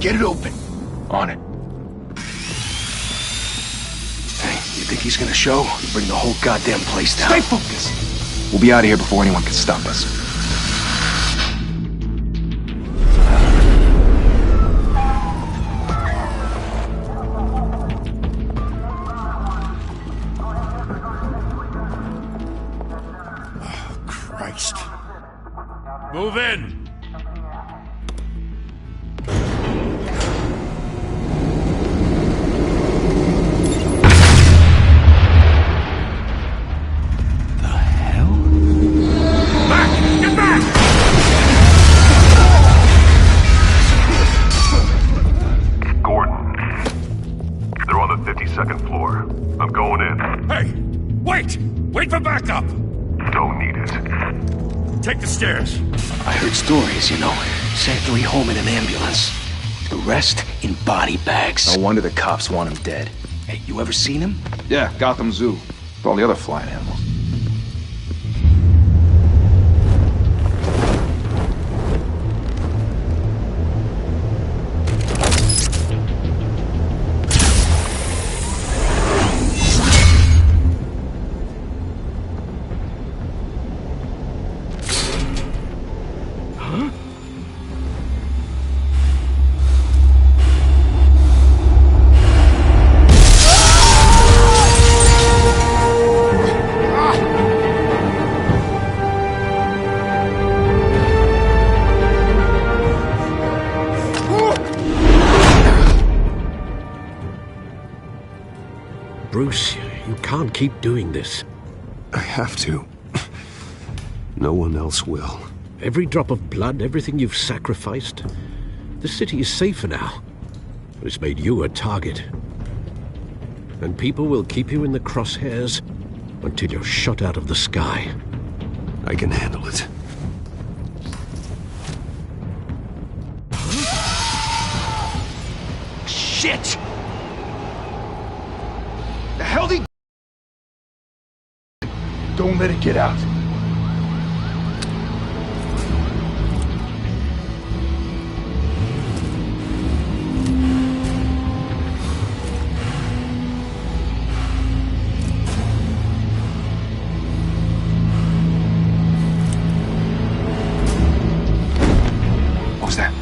Get it open. On it. Hey, you think he's gonna show? You bring the whole goddamn place down. Stay focused! We'll be out of here before anyone can stop us. Oh, Christ. Move in! Second floor. I'm going in. Hey! Wait! Wait for backup! Don't need it. Take the stairs. I heard stories, you know. Sent 3 home in an ambulance. The rest in body bags. No wonder the cops want him dead. Hey, you ever seen him? Yeah, Gotham Zoo. With all the other flying animals. Bruce, you can't keep doing this. I have to. No one else will. Every drop of blood, everything you've sacrificed. The city is safer now. But it's made you a target. And people will keep you in the crosshairs until you're shot out of the sky. I can handle it. Shit! The hell did... Don't let it get out. What was that?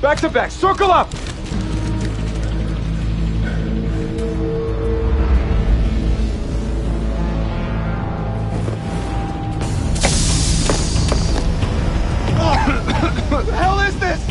Back to back, circle up! What the hell is this?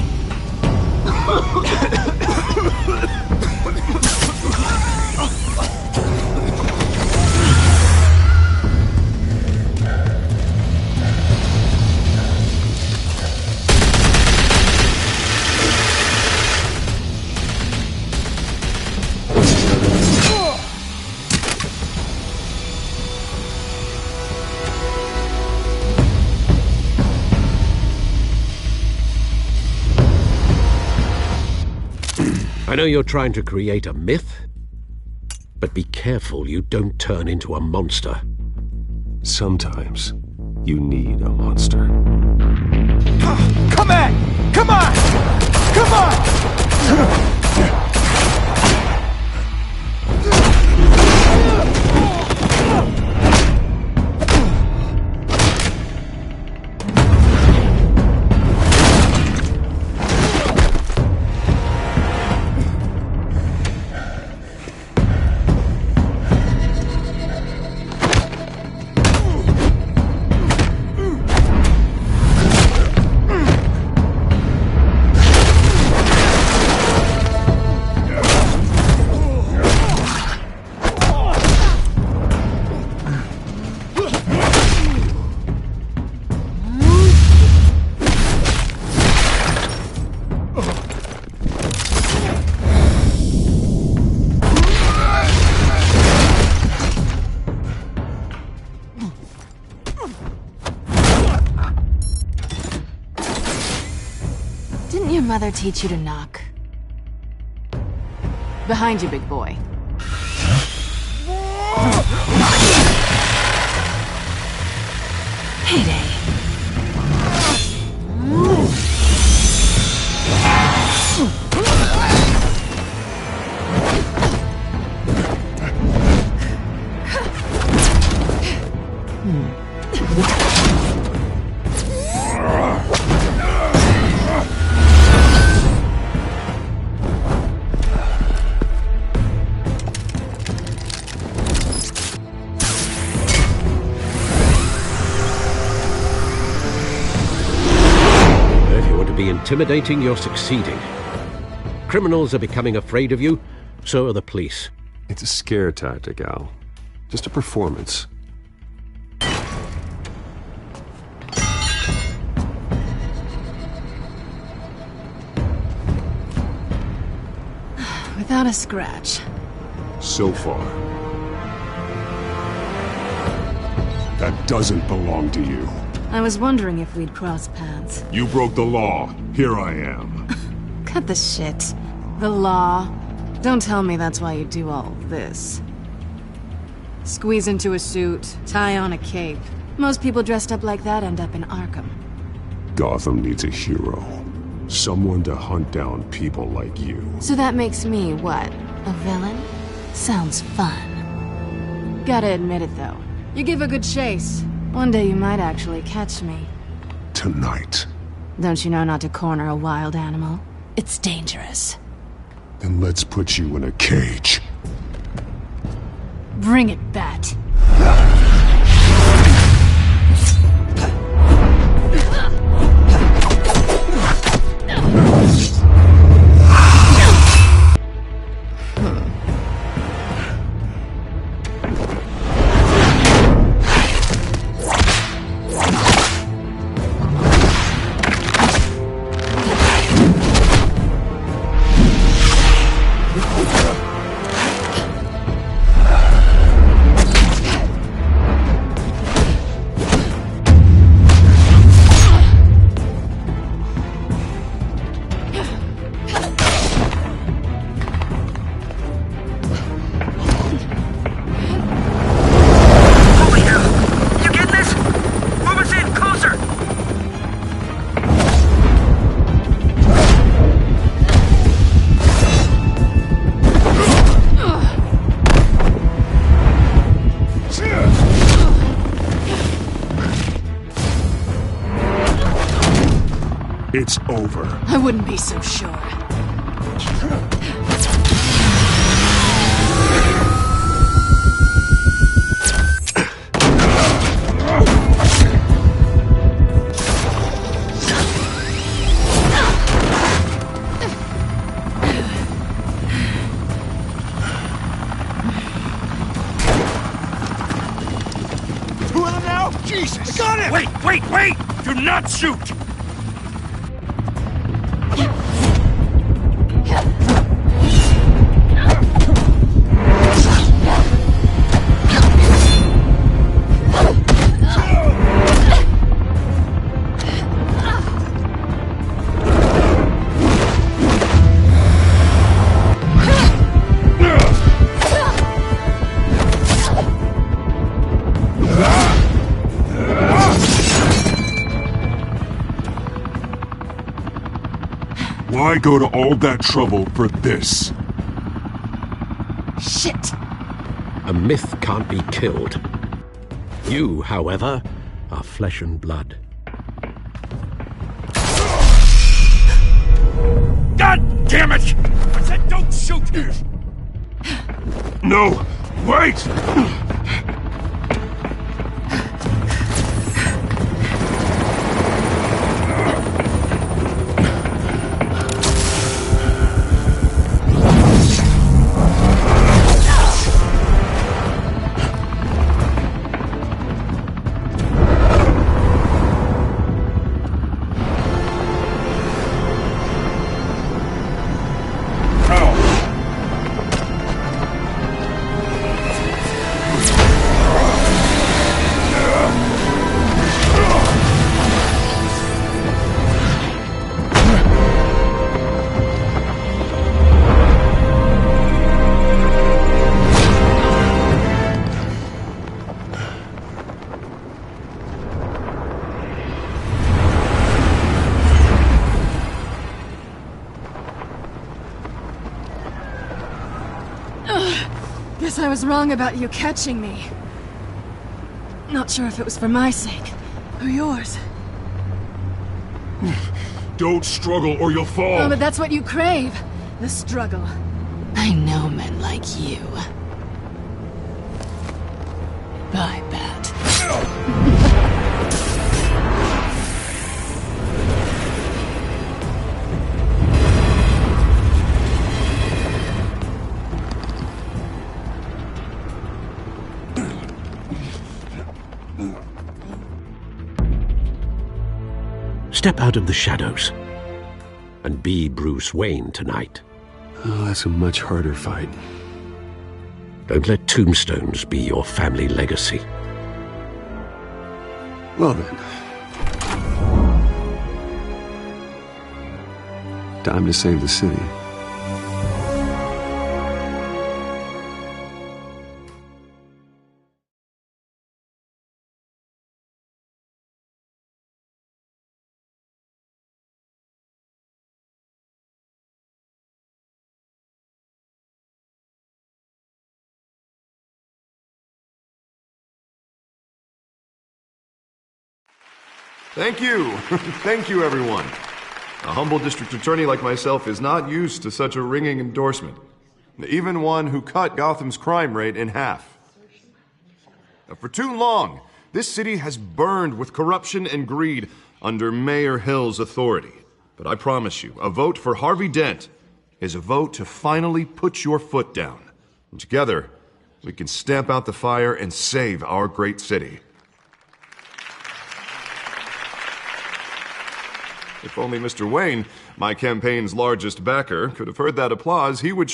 I know you're trying to create a myth, but be careful you don't turn into a monster. Sometimes you need a monster. Come on! Come on! Come on! your mother teach you to knock? Behind you, big boy. Heyday. Intimidating, you're succeeding. Criminals are becoming afraid of you, so are the police. It's a scare tactic, Al. Just a performance. Without a scratch. So far. That doesn't belong to you. I was wondering if we'd cross paths. You broke the law. Here I am. Cut the shit. The law. Don't tell me that's why you do all this. Squeeze into a suit, tie on a cape. Most people dressed up like that end up in Arkham. Gotham needs a hero. Someone to hunt down people like you. So that makes me, what, a villain? Sounds fun. Gotta admit it, though. You give a good chase. One day you might actually catch me. Tonight. Don't you know not to corner a wild animal? It's dangerous. Then let's put you in a cage. Bring it, Bat. It's over. I wouldn't be so sure. Two of them now? Jesus! Got it! Wait! Do not shoot! Why go to all that trouble for this? Shit! A myth can't be killed. You, however, are flesh and blood. God damn it! I said don't shoot! No! Wait! Guess I was wrong about you catching me. Not sure if it was for my sake, or yours. Don't struggle or you'll fall! Oh, but that's what you crave. The struggle. I know men like you. Bye, Bat. Step out of the shadows and be Bruce Wayne tonight. Oh, that's a much harder fight. Don't let tombstones be your family legacy. Well then. Time to save the city. Thank you. Thank you, everyone. A humble district attorney like myself is not used to such a ringing endorsement. Even one who cut Gotham's crime rate in half. For too long, this city has burned with corruption and greed under Mayor Hill's authority. But I promise you, a vote for Harvey Dent is a vote to finally put your foot down. And together, we can stamp out the fire and save our great city. If only Mr. Wayne, my campaign's largest backer, could have heard that applause, he would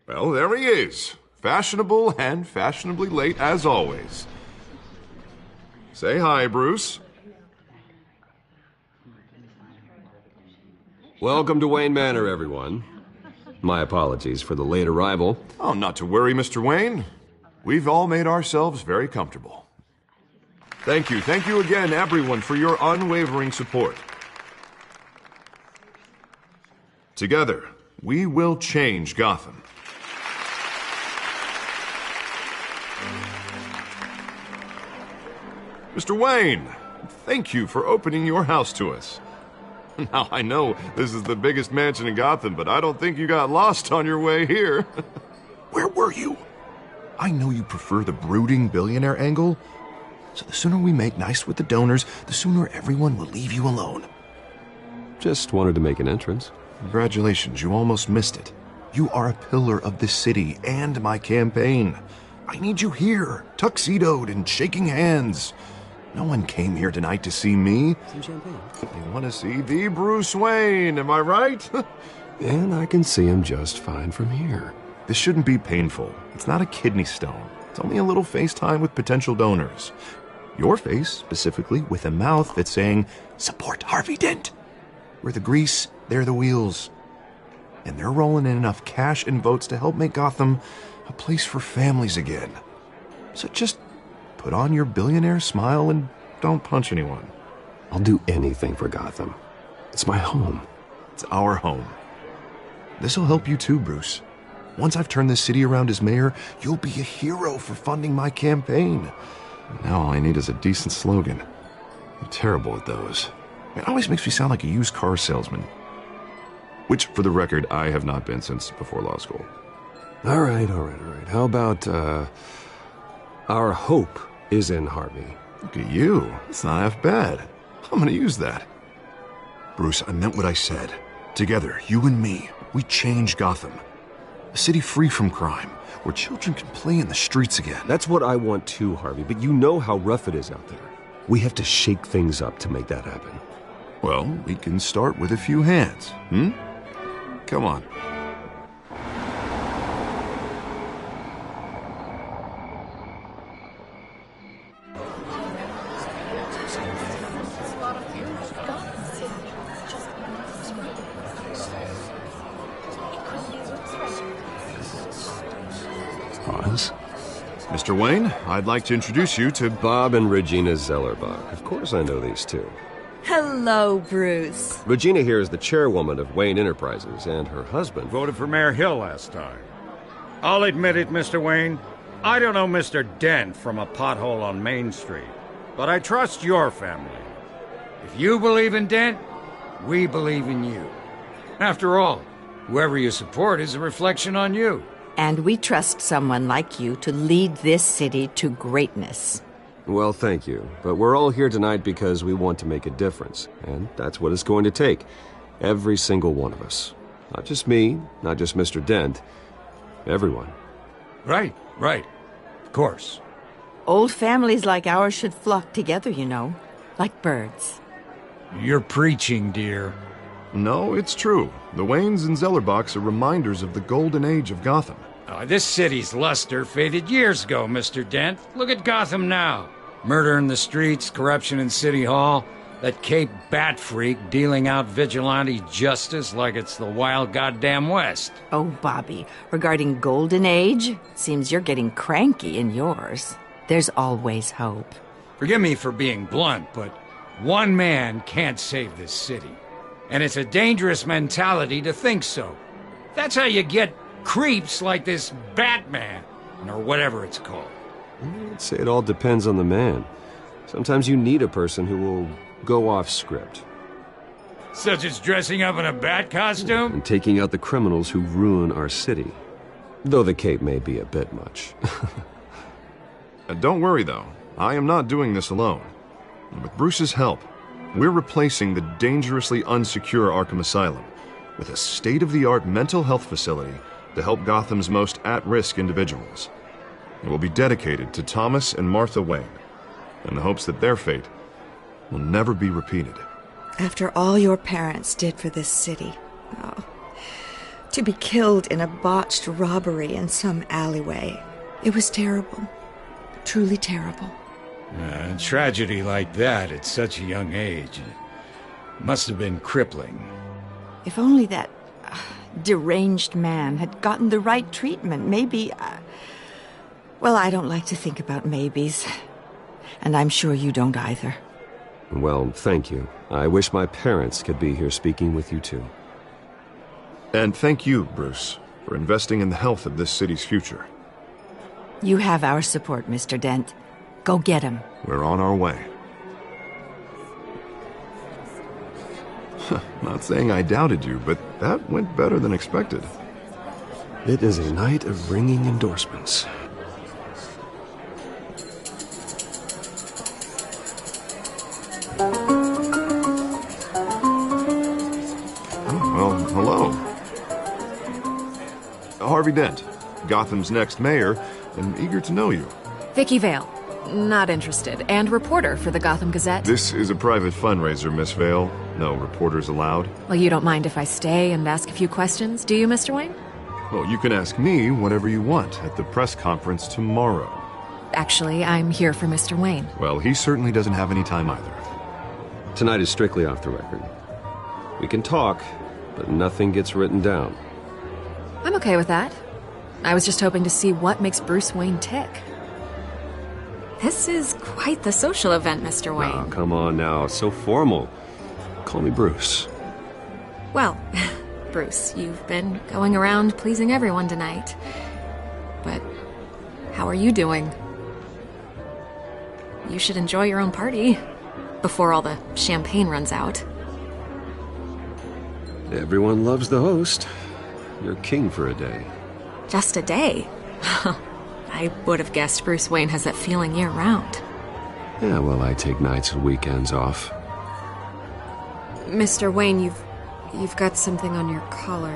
well, there he is. Fashionable and fashionably late as always. Say hi, Bruce. Welcome to Wayne Manor, everyone. My apologies for the late arrival. Oh, not to worry, Mr. Wayne. We've all made ourselves very comfortable. Thank you again, everyone, for your unwavering support. Together, we will change Gotham. Mr. Wayne, thank you for opening your house to us. Now, I know this is the biggest mansion in Gotham, but I don't think you got lost on your way here. Where were you? I know you prefer the brooding billionaire angle, so the sooner we make nice with the donors, the sooner everyone will leave you alone. Just wanted to make an entrance. Congratulations, you almost missed it. You are a pillar of this city and my campaign. I need you here, tuxedoed and shaking hands. No one came here tonight to see me. Some champagne. They want to see the Bruce Wayne, am I right? And I can see him just fine from here. This shouldn't be painful. It's not a kidney stone. It's only a little FaceTime with potential donors. Your face, specifically, with a mouth that's saying, support Harvey Dent. We're the grease, they're the wheels. And they're rolling in enough cash and votes to help make Gotham a place for families again. So just put on your billionaire smile and don't punch anyone. I'll do anything for Gotham. It's my home. It's our home. This'll help you too, Bruce. Once I've turned this city around as mayor, you'll be a hero for funding my campaign. Now all I need is a decent slogan. I'm terrible at those. It always makes me sound like a used car salesman. Which, for the record, I have not been since before law school. All right. How about, our hope is in Harvey? Look at you. It's not half bad. I'm gonna use that. Bruce, I meant what I said. Together, you and me, we change Gotham. A city free from crime, where children can play in the streets again. That's what I want too, Harvey, but you know how rough it is out there. We have to shake things up to make that happen. Well, we can start with a few hands, Come on. Pause. Mr. Wayne, I'd like to introduce you to Bob and Regina Zellerbach. Of course I know these two. Hello, Bruce. Regina here is the chairwoman of Wayne Enterprises, and her husband Voted for Mayor Hill last time. I'll admit it, Mr. Wayne. I don't know Mr. Dent from a pothole on Main Street, but I trust your family. If you believe in Dent, we believe in you. After all, whoever you support is a reflection on you. And we trust someone like you to lead this city to greatness. Well, thank you. But we're all here tonight because we want to make a difference. And that's what it's going to take. Every single one of us. Not just me, not just Mr. Dent. Everyone. Right. Of course. Old families like ours should flock together, you know. Like birds. You're preaching, dear. No, it's true. The Waynes and Zellerbachs are reminders of the golden age of Gotham. This city's luster faded years ago, Mr. Dent. Look at Gotham now. Murder in the streets, corruption in City Hall, that Cape Bat freak dealing out vigilante justice like it's the wild goddamn West. Oh, Bobby, regarding Golden Age, seems you're getting cranky in yours. There's always hope. Forgive me for being blunt, but one man can't save this city. And it's a dangerous mentality to think so. That's how you get creeps like this Batman, or whatever it's called. I'd say it all depends on the man. Sometimes you need a person who will go off script. Such as dressing up in a bat costume? And taking out the criminals who ruin our city. Though the cape may be a bit much. Don't worry, though. I am not doing this alone. With Bruce's help, we're replacing the dangerously unsecure Arkham Asylum with a state-of-the-art mental health facility to help Gotham's most at-risk individuals. It will be dedicated to Thomas and Martha Wayne, in the hopes that their fate will never be repeated. After all your parents did for this city, to be killed in a botched robbery in some alleyway, it was terrible. Truly terrible. A tragedy like that at such a young age must have been crippling. If only that deranged man had gotten the right treatment, maybe... well, I don't like to think about maybes. And I'm sure you don't either. Well, thank you. I wish my parents could be here speaking with you too. And thank you, Bruce, for investing in the health of this city's future. You have our support, Mr. Dent. Go get him. We're on our way. Not saying I doubted you, but that went better than expected. It is a night of ringing endorsements. Well, hello. Harvey Dent, Gotham's next mayor, and eager to know you. Vicky Vale. Not interested. And reporter for the Gotham Gazette. This is a private fundraiser, Miss Vale. No reporters allowed. Well, you don't mind if I stay and ask a few questions, do you, Mr. Wayne? Well, you can ask me whatever you want at the press conference tomorrow. Actually, I'm here for Mr. Wayne. Well, he certainly doesn't have any time either. Tonight is strictly off the record. We can talk, but nothing gets written down. I'm okay with that. I was just hoping to see what makes Bruce Wayne tick. This is quite the social event, Mr. Wayne. Oh, come on now. So formal. Call me Bruce. Well, Bruce, you've been going around pleasing everyone tonight. But how are you doing? You should enjoy your own party before all the champagne runs out. Everyone loves the host. You're king for a day. Just a day? I would have guessed Bruce Wayne has that feeling year-round. Yeah, well, I take nights and weekends off. Mr. Wayne, you've got something on your collar.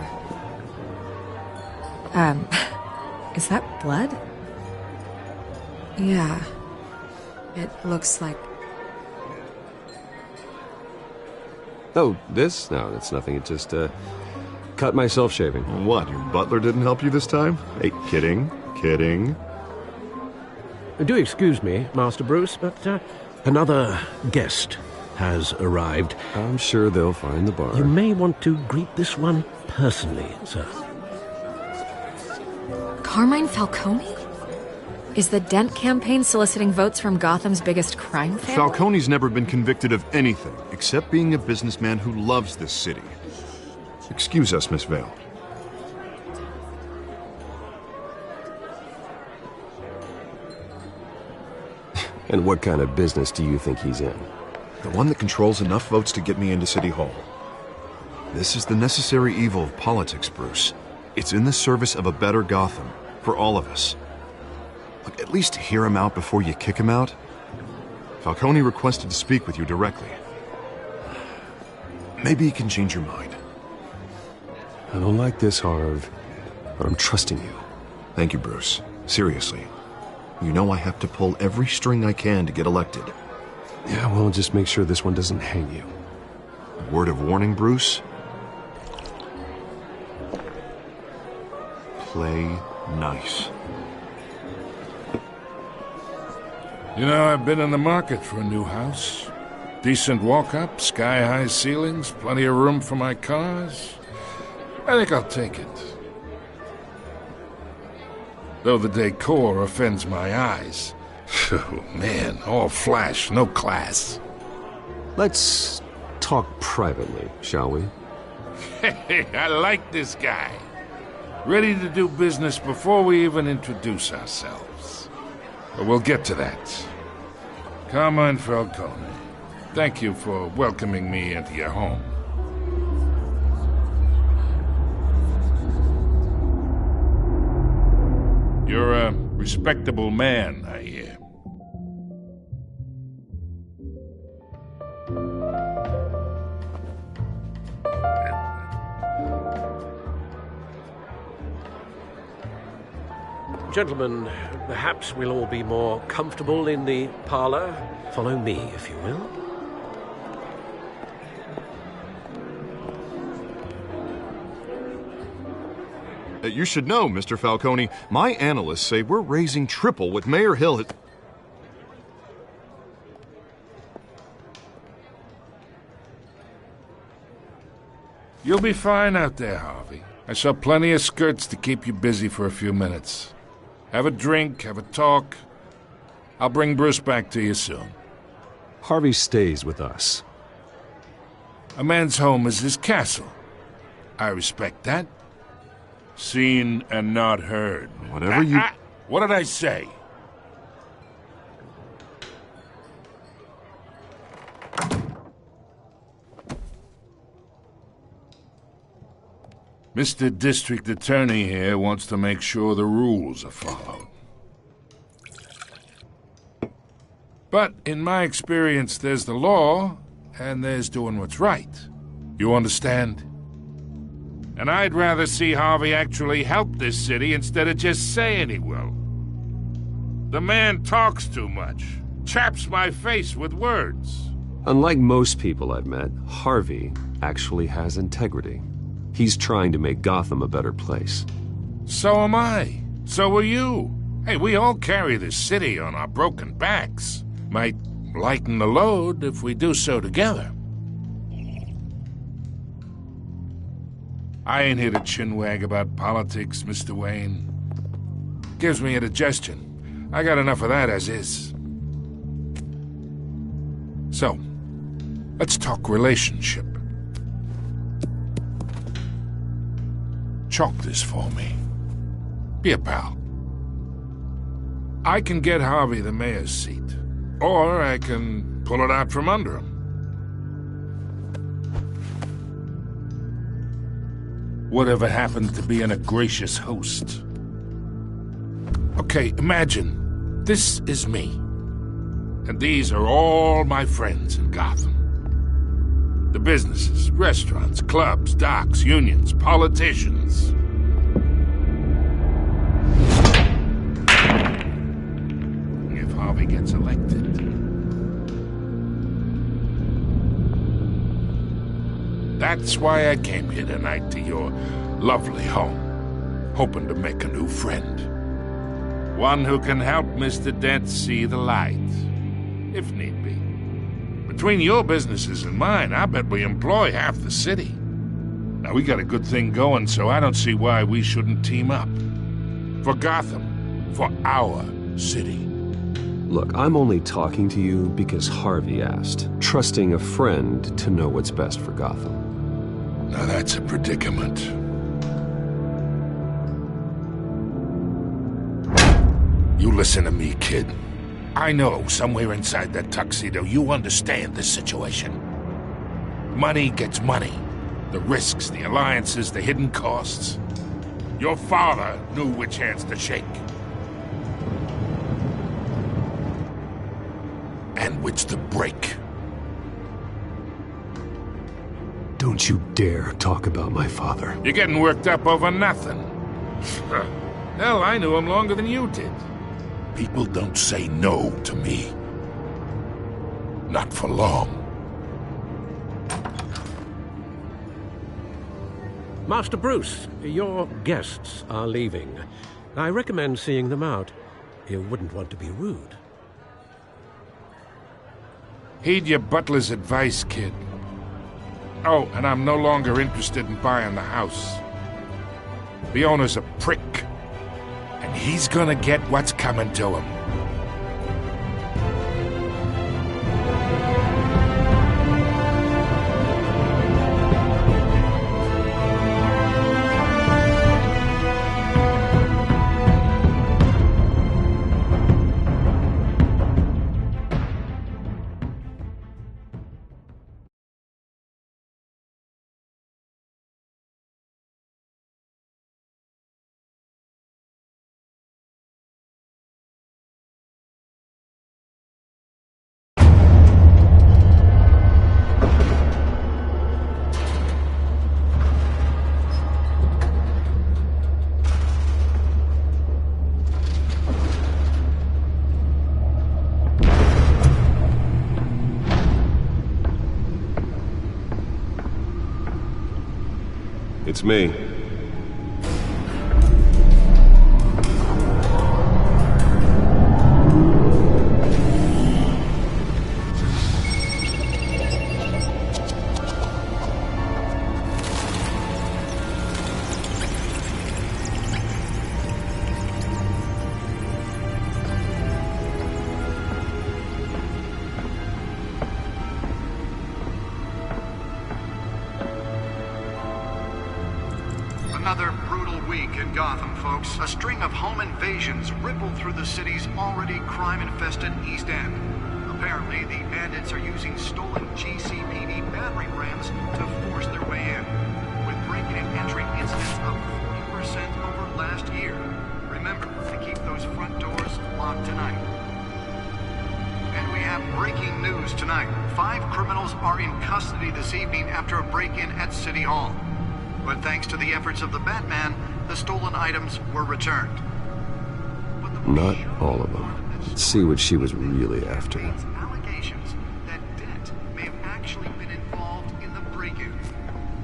Is that blood? Yeah. It looks like... Oh, this? No, that's nothing. It just, cut myself shaving. What, your butler didn't help you this time? Hey, kidding. Do excuse me, Master Bruce, but another guest has arrived. I'm sure they'll find the bar. You may want to greet this one personally, sir. Carmine Falcone? Is the Dent campaign soliciting votes from Gotham's biggest crime family? Falcone's never been convicted of anything except being a businessman who loves this city. Excuse us, Miss Vale. And what kind of business do you think he's in? The one that controls enough votes to get me into City Hall. This is the necessary evil of politics, Bruce. It's in the service of a better Gotham, for all of us. Look, at least hear him out before you kick him out. Falcone requested to speak with you directly. Maybe he can change your mind. I don't like this, Harv, but I'm trusting you. Thank you, Bruce. Seriously. You know I have to pull every string I can to get elected. Yeah, well, just make sure this one doesn't hang you. Word of warning, Bruce? Play nice. You know, I've been in the market for a new house. Decent walk-up, sky-high ceilings, plenty of room for my cars. I think I'll take it. Though the decor offends my eyes. Oh, man, all flash, no class. Let's talk privately, shall we? Hey, I like this guy. Ready to do business before we even introduce ourselves. But we'll get to that. Carmine Falcone, thank you for welcoming me into your home. You're a respectable man, I hear. Gentlemen, perhaps we'll all be more comfortable in the parlor. Follow me, if you will. You should know, Mr. Falcone, my analysts say we're raising triple what Mayor Hill had... You'll be fine out there, Harvey. I saw plenty of skirts to keep you busy for a few minutes. Have a drink, have a talk. I'll bring Bruce back to you soon. Harvey stays with us. A man's home is his castle. I respect that. Seen and not heard. Whatever you... What did I say? Mr. District Attorney here wants to make sure the rules are followed. But in my experience, there's the law, and there's doing what's right. You understand? And I'd rather see Harvey actually help this city instead of just saying he will. The man talks too much, chaps my face with words. Unlike most people I've met, Harvey actually has integrity. He's trying to make Gotham a better place. So am I. So are you. Hey, we all carry this city on our broken backs. Might lighten the load if we do so together. I ain't here to chinwag about politics, Mr. Wayne. Gives me indigestion. I got enough of that as is. So, let's talk relationship. Chalk this for me. Be a pal. I can get Harvey the mayor's seat, or I can pull it out from under him. Whatever happened to being a gracious host? Okay, imagine this is me, and these are all my friends in Gotham. The businesses, restaurants, clubs, docks, unions, politicians. If Harvey gets elected. That's why I came here tonight to your lovely home, hoping to make a new friend. One who can help Mr. Dent see the light, if need be. Between your businesses and mine, I bet we employ half the city. Now, we got a good thing going, so I don't see why we shouldn't team up. For Gotham, for our city. Look, I'm only talking to you because Harvey asked, trusting a friend to know what's best for Gotham. Now that's a predicament. You listen to me, kid. I know somewhere inside that tuxedo you understand this situation. Money gets money. The risks, the alliances, the hidden costs. Your father knew which hands to shake. And which to break. Don't you dare talk about my father. You're getting worked up over nothing. Hell, I knew him longer than you did. People don't say no to me. Not for long. Master Bruce, your guests are leaving. I recommend seeing them out. You wouldn't want to be rude. Heed your butler's advice, kid. Oh, and I'm no longer interested in buying the house. The owner's a prick. And he's gonna get what's coming to him. It's me. Another brutal week in Gotham, folks. A string of home invasions rippled through the city's already crime-infested East End. Apparently, the bandits are using stolen GCPD battering rams to force their way in, with breaking and entering incidents up 40% over last year. Remember to keep those front doors locked tonight. And we have breaking news tonight. 5 criminals are in custody this evening after a break-in at City Hall. But thanks to the efforts of the Batman, the stolen items were returned. Not all of them. Let's see what she was really after. Allegations that Dent may have actually been involved in the break-in.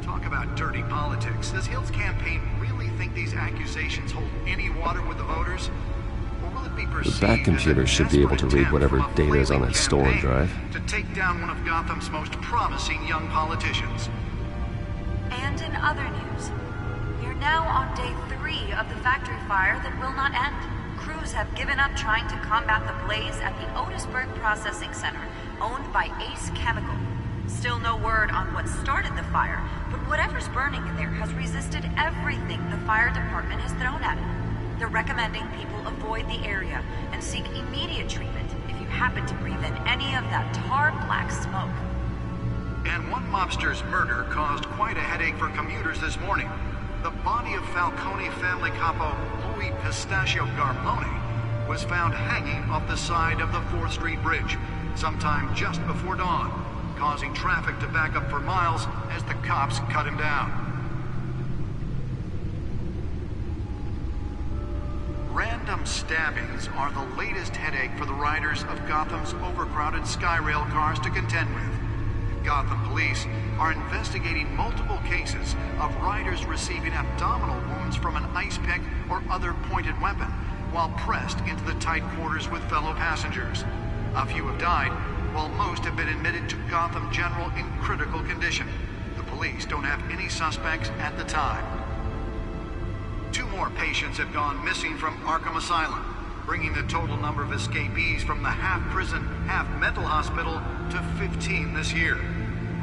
Talk about dirty politics. Does Hill's campaign really think these accusations hold any water with the voters? Or will it be perceived The Batcomputer should be able to read whatever data is on that stolen drive. To take down one of Gotham's most promising young politicians? And in other news, we are now on day 3 of the factory fire that will not end. Crews have given up trying to combat the blaze at the Otisburg Processing Center, owned by Ace Chemical. Still no word on what started the fire, but whatever's burning in there has resisted everything the fire department has thrown at it. They're recommending people avoid the area and seek immediate treatment if you happen to breathe in any of that tar black smoke. And one mobster's murder caused quite a headache for commuters this morning. The body of Falcone family capo Louis Pistachio Garmone was found hanging off the side of the 4th Street Bridge sometime just before dawn, causing traffic to back up for miles as the cops cut him down. Random stabbings are the latest headache for the riders of Gotham's overcrowded Skyrail cars to contend with. Gotham police are investigating multiple cases of riders receiving abdominal wounds from an ice pick or other pointed weapon while pressed into the tight quarters with fellow passengers. A few have died, while most have been admitted to Gotham General in critical condition. The police don't have any suspects at the time. 2 more patients have gone missing from Arkham Asylum, bringing the total number of escapees from the half-prison, half-mental hospital to 15 this year.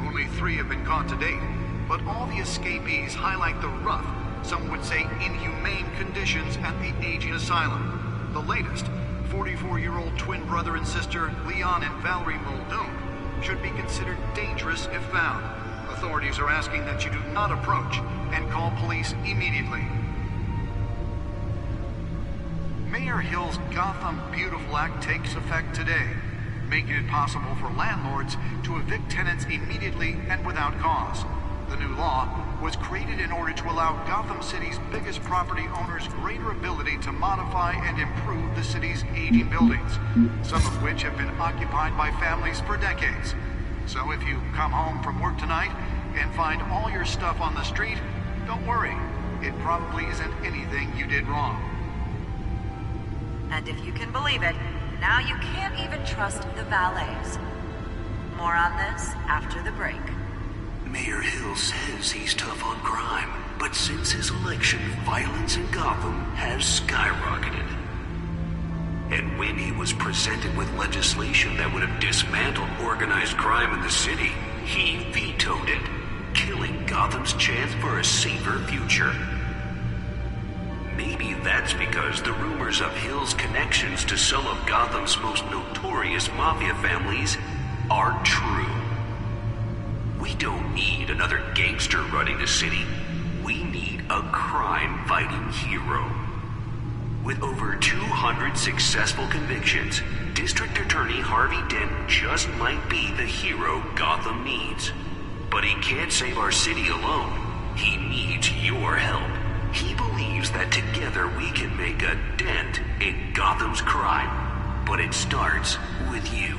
Only 3 have been caught to date, but all the escapees highlight the rough, some would say inhumane conditions at the aging asylum. The latest, 44-year-old twin brother and sister Leon and Valerie Muldoon should be considered dangerous if found. Authorities are asking that you do not approach and call police immediately. Mayor Hill's Gotham Beautiful Act takes effect today, making it possible for landlords to evict tenants immediately and without cause. The new law was created in order to allow Gotham City's biggest property owners greater ability to modify and improve the city's aging buildings, some of which have been occupied by families for decades. So if you come home from work tonight and find all your stuff on the street, don't worry. It probably isn't anything you did wrong. And if you can believe it, now you can't even trust the valets. More on this after the break. Mayor Hill says he's tough on crime, but since his election, violence in Gotham has skyrocketed. And when he was presented with legislation that would have dismantled organized crime in the city, he vetoed it, killing Gotham's chance for a safer future. Maybe that's because the rumors of Hill's connections to some of Gotham's most notorious mafia families are true. We don't need another gangster running the city. We need a crime-fighting hero. With over 200 successful convictions, District Attorney Harvey Dent just might be the hero Gotham needs. But he can't save our city alone. He needs your help. He believes that together we can make a dent in Gotham's crime. But it starts with you.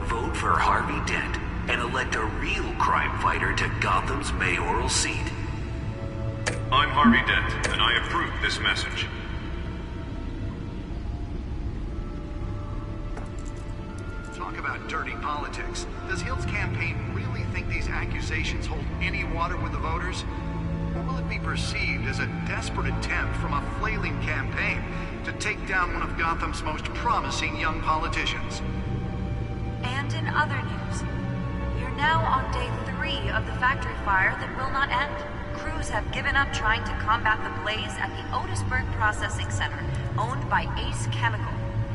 Vote for Harvey Dent and elect a real crime fighter to Gotham's mayoral seat. I'm Harvey Dent, and I approve this message. Talk about dirty politics. Does Hill's campaign really think these accusations hold any water with the voters? Or will it be perceived as a desperate attempt from a flailing campaign to take down one of Gotham's most promising young politicians? And in other news, you're now on day 3 of the factory fire that will not end. Crews have given up trying to combat the blaze at the Otisburg Processing Center, owned by Ace Chemical.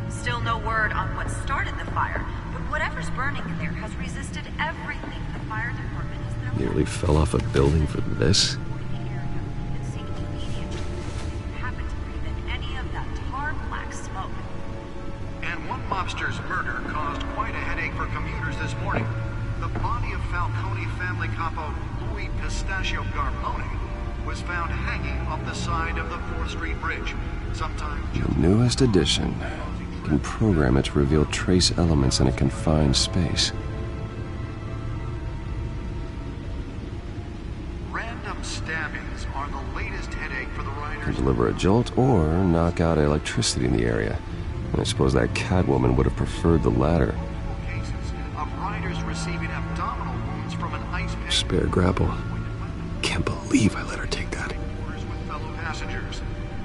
Still no word on what started the fire, but whatever's burning in there has resisted everything the fire department has thrown. Nearly fell off a building for this? Mobster's murder caused quite a headache for commuters this morning. The body of Falcone family capo Louis Pistachio Garmone was found hanging off the side of the 4th Street Bridge. Sometime Newest edition. You can program it to reveal trace elements in a confined space. Random stabbings are the latest headache for the riders. Can deliver a jolt or knock out electricity in the area. I suppose that Catwoman would have preferred the latter. Cases of riders receiving abdominal wounds from an ice pick. Spare grapple. Can't believe I let her take that. With fellow passengers.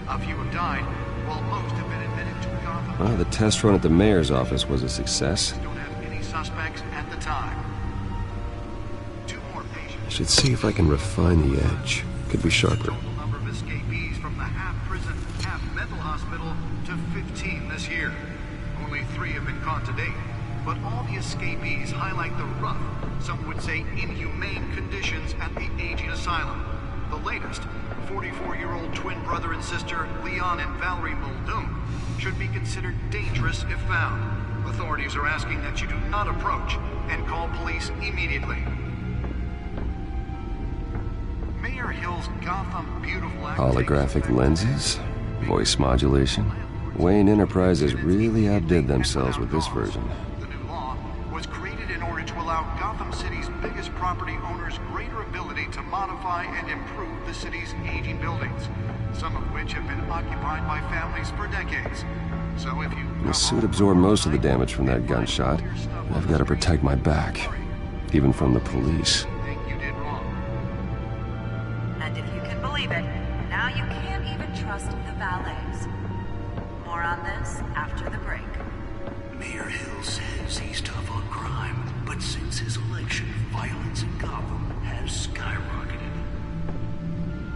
A few have died, while most have been admitted to Gotham. Well, the test run at the mayor's office was a success. Don't have any suspects at the time. 2 more patients. I should see if I can refine the edge. Could be sharper. Total number of escapees from the half-prison, half-mental hospital to 15 this year. Only 3 have been caught to date, but all the escapees highlight the rough, some would say inhumane conditions at the aging asylum. The latest, 44-year-old twin brother and sister Leon and Valerie Muldoon, should be considered dangerous if found. Authorities are asking that you do not approach and call police immediately. Mayor Hill's Gotham Beautiful Act. Holographic lenses? Voice modulation? Wayne Enterprises really outdid themselves with this version. The new law was created in order to allow Gotham City's biggest property owners greater ability to modify and improve the city's aging buildings, some of which have been occupied by families for decades. So if you... The suit absorbed most of the damage from that gunshot. I've got to protect my back, even from the police. You did wrong. And if you can believe it, now you can't even trust the valets. More on this after the break. Mayor Hill says he's tough on crime, but since his election, violence in Gotham has skyrocketed.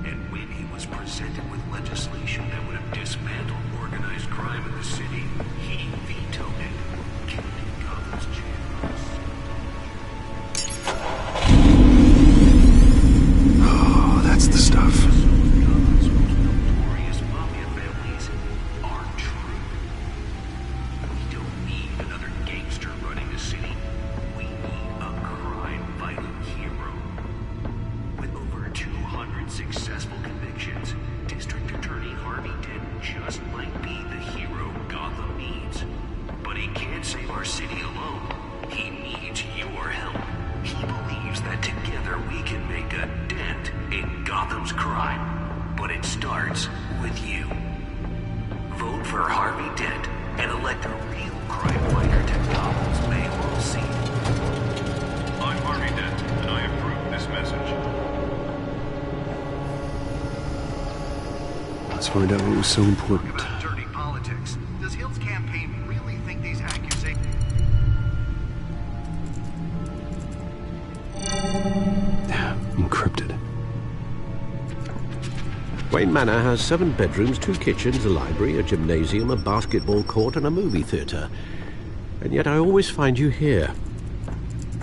And when he was presented with legislation that would have dismantled organized crime in the city, where we can make a dent in Gotham's crime. But it starts with you. Vote for Harvey Dent and elect a real crime fighter to Gotham's mayoral seat. I'm Harvey Dent, and I approve this message. Let's find out what was so important. About dirty politics. Does Hill's campaign really think these accusations... Encrypted. Wayne Manor has 7 bedrooms, 2 kitchens, a library, a gymnasium, a basketball court, and a movie theatre. And yet I always find you here.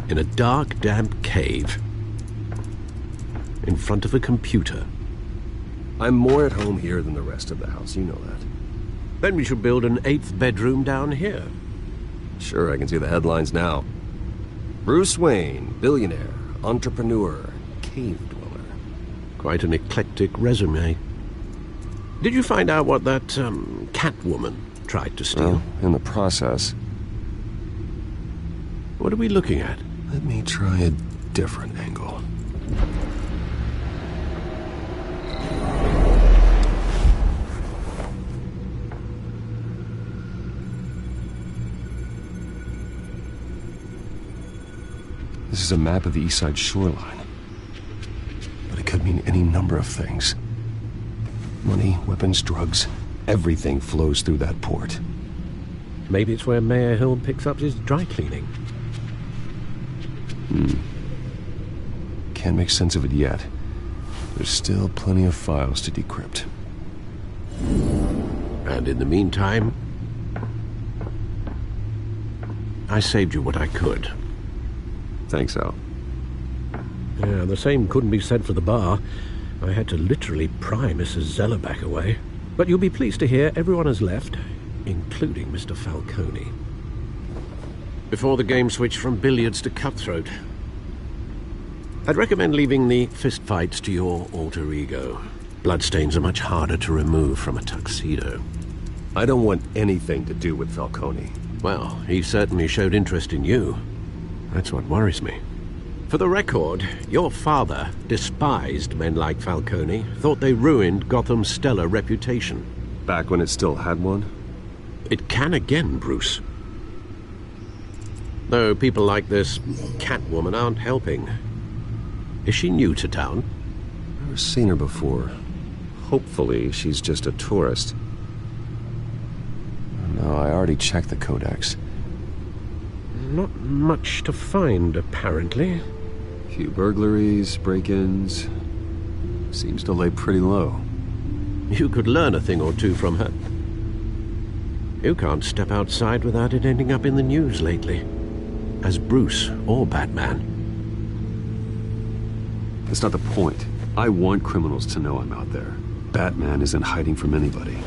In a dark, damp cave. In front of a computer. I'm more at home here than the rest of the house, you know that. Then we should build an 8th bedroom down here. Sure, I can see the headlines now. Bruce Wayne, billionaire, entrepreneur, cave dweller. Quite an eclectic resume. Did you find out what that, Catwoman tried to steal? Well, in the process. What are we looking at? Let me try a different angle. This is a map of the East Side shoreline. But it could mean any number of things. Money, weapons, drugs, everything flows through that port. Maybe it's where Mayor Hill picks up his dry cleaning. Can't make sense of it yet. There's still plenty of files to decrypt. And in the meantime, I saved you what I could. Thanks, Al. Yeah, the same couldn't be said for the bar. I had to literally pry Mrs. Zellerback away. But you'll be pleased to hear everyone has left, including Mr. Falcone. Before the game switched from billiards to cutthroat. I'd recommend leaving the fistfights to your alter ego. Bloodstains are much harder to remove from a tuxedo. I don't want anything to do with Falcone. Well, he certainly showed interest in you. That's what worries me. For the record, your father despised men like Falcone, thought they ruined Gotham's stellar reputation. Back when it still had one? It can again, Bruce. Though people like this Catwoman aren't helping. Is she new to town? Never seen her before. Hopefully, she's just a tourist. No, I already checked the codex. Not much to find, apparently. Few burglaries, break-ins. Seems to lay pretty low. You could learn a thing or two from her. You can't step outside without it ending up in the news lately. As Bruce or Batman. That's not the point. I want criminals to know I'm out there. Batman isn't hiding from anybody.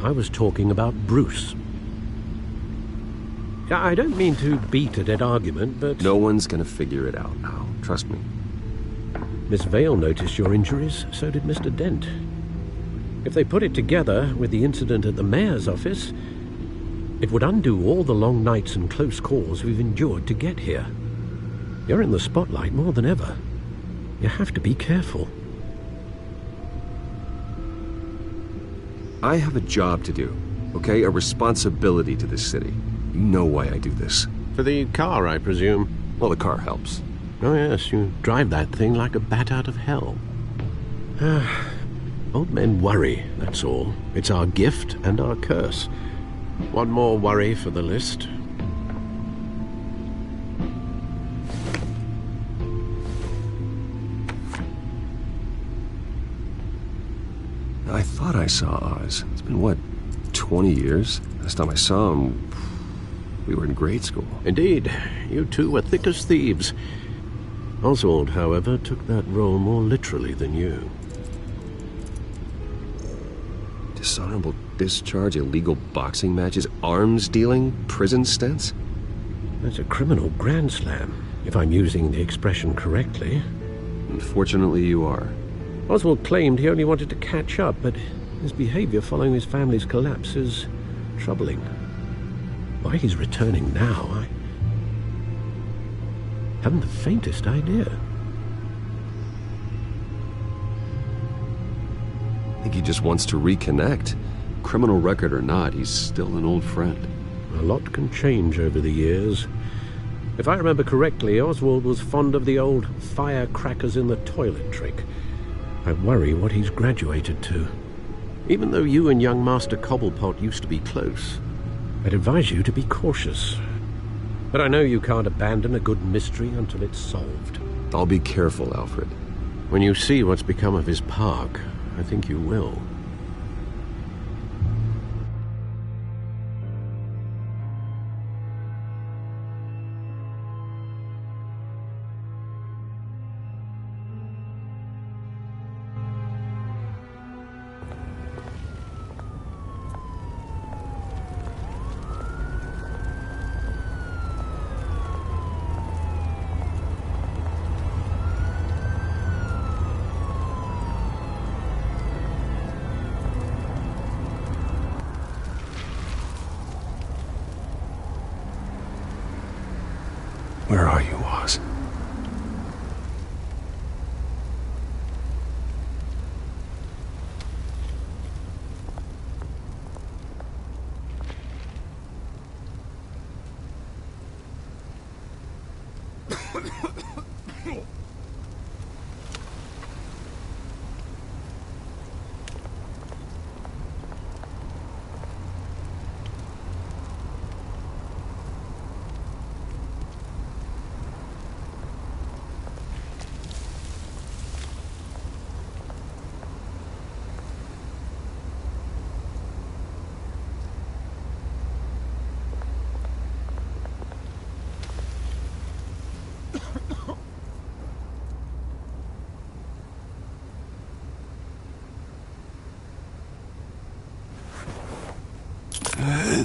I was talking about Bruce. I don't mean to beat a dead argument, but... No one's gonna figure it out now. Trust me. Miss Vale noticed your injuries, so did Mr. Dent. If they put it together with the incident at the mayor's office, it would undo all the long nights and close calls we've endured to get here. You're in the spotlight more than ever. You have to be careful. I have a job to do, okay? A responsibility to this city. You know why I do this. For the car, I presume. Well, the car helps. Oh yes, you drive that thing like a bat out of hell. Old men worry, that's all. It's our gift and our curse. One more worry for the list. I thought I saw Oz. It's been, what, 20 years? Last time I saw him, we were in grade school. Indeed. You two were thick as thieves. Oswald, however, took that role more literally than you. Dishonorable discharge, illegal boxing matches, arms dealing, prison stints? That's a criminal grand slam, if I'm using the expression correctly. Unfortunately, you are. Oswald claimed he only wanted to catch up, but his behavior following his family's collapse is troubling. Why he's returning now, I haven't the faintest idea. think he just wants to reconnect. Criminal record or not, he's still an old friend. A lot can change over the years. If I remember correctly, Oswald was fond of the old firecrackers in the toilet trick. I worry what he's graduated to. Even though you and young Master Cobblepot used to be close, I'd advise you to be cautious. But I know you can't abandon a good mystery until it's solved. I'll be careful, Alfred. When you see what's become of his park, I think you will. Where are you, Oz?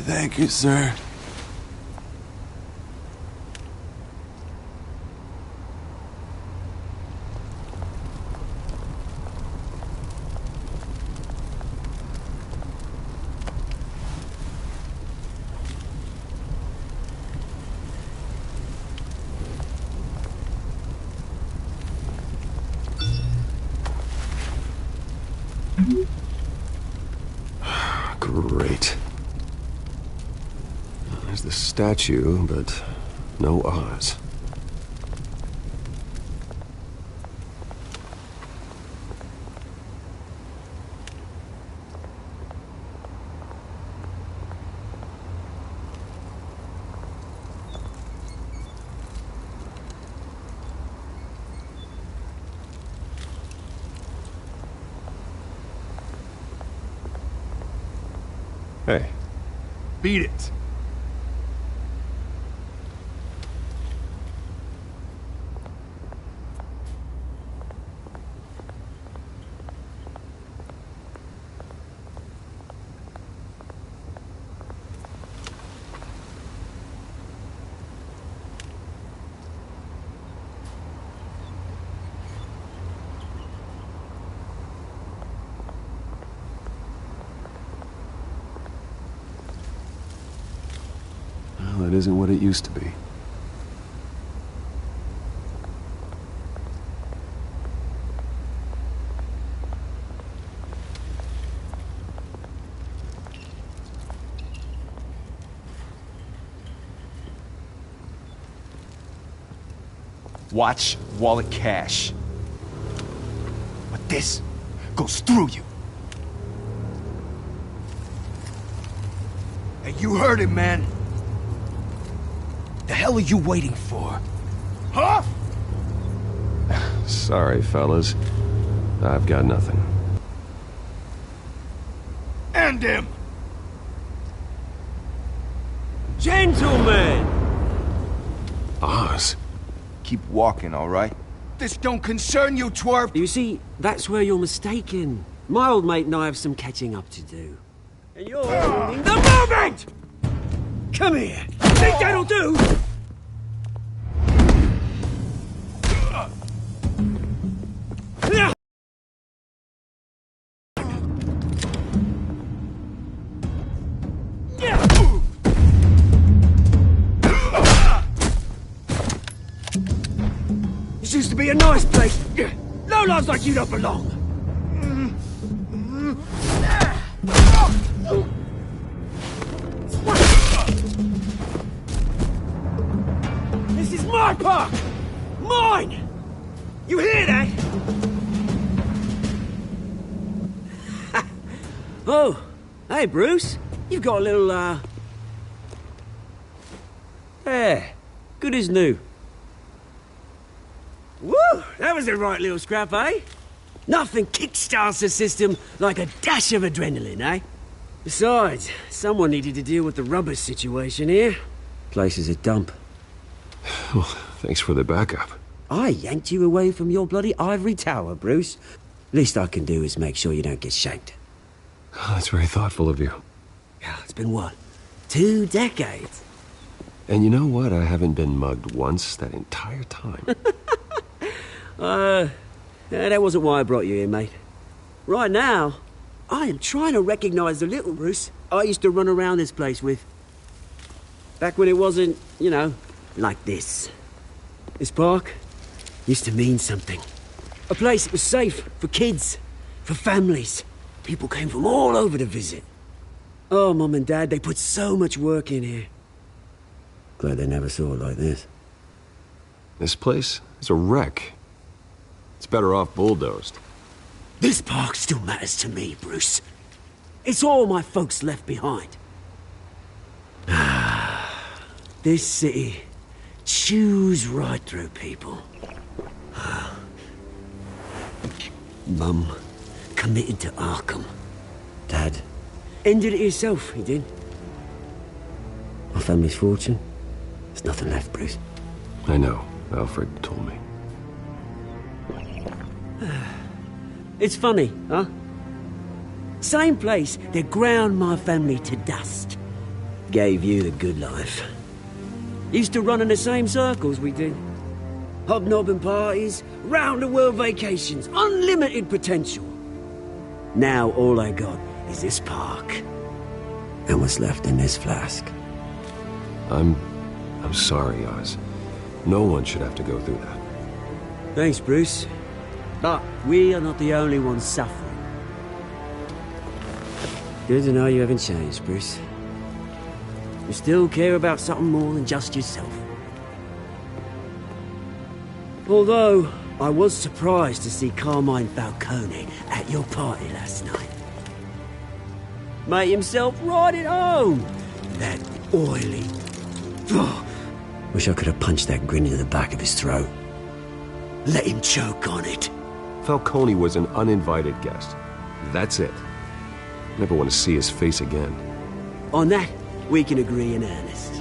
Thank you, sir. Great. There's the statue, but no Oz. Hey. Beat it. Well, it isn't what it used to be. Watch, wallet, cash. But this goes through you. Hey, you heard it, man. The hell are you waiting for? Huh? Sorry, fellas. I've got nothing. End him! Gentlemen! Oz. Keep walking, all right? This don't concern you, twerp! You see, that's where you're mistaken. My old mate and I have some catching up to do. And you're ruining the moment! Come here! Think that'll do? This used to be a nice place. Lowlifes like you don't belong. This is my park! Mine! You hear that? Oh, hey, Bruce. You've got a little, Yeah, good as new. Woo! That was a right little scrap, eh? Nothing kickstarts the system like a dash of adrenaline, eh? Besides, someone needed to deal with the rubber situation here. Place is a dump. Well, thanks for the backup. I yanked you away from your bloody ivory tower, Bruce. Least I can do is make sure you don't get shanked. Oh, that's very thoughtful of you. Yeah, it's been what? 2 decades? And you know what? I haven't been mugged once that entire time. That wasn't why I brought you here, mate. Right now, I am trying to recognize the little Bruce I used to run around this place with. Back when it wasn't, you know, like this. This park used to mean something. A place that was safe for kids, for families. People came from all over to visit. Oh, Mum and Dad, they put so much work in here. Glad they never saw it like this. This place is a wreck. It's better off bulldozed. This park still matters to me, Bruce. It's all my folks left behind. This city chews right through people. Mum committed to Arkham. Dad ended it himself, he did. My family's fortune, there's nothing left, Bruce. I know. Alfred told me. It's funny, huh? Same place that ground my family to dust. Gave you the good life. Used to run in the same circles we did. Hobnobbing parties, round-the-world vacations, unlimited potential. Now all I got is this park. And what's left in this flask. I'm sorry, Oz. No one should have to go through that. Thanks, Bruce. But we are not the only ones suffering. Good to know you haven't changed, Bruce. You still care about something more than just yourself. Although, I was surprised to see Carmine Falcone at your party last night. Made himself right at home. That oily... Oh, wish I could have punched that grin into the back of his throat. Let him choke on it. Falcone was an uninvited guest. That's it. Never want to see his face again. On that, we can agree in earnest.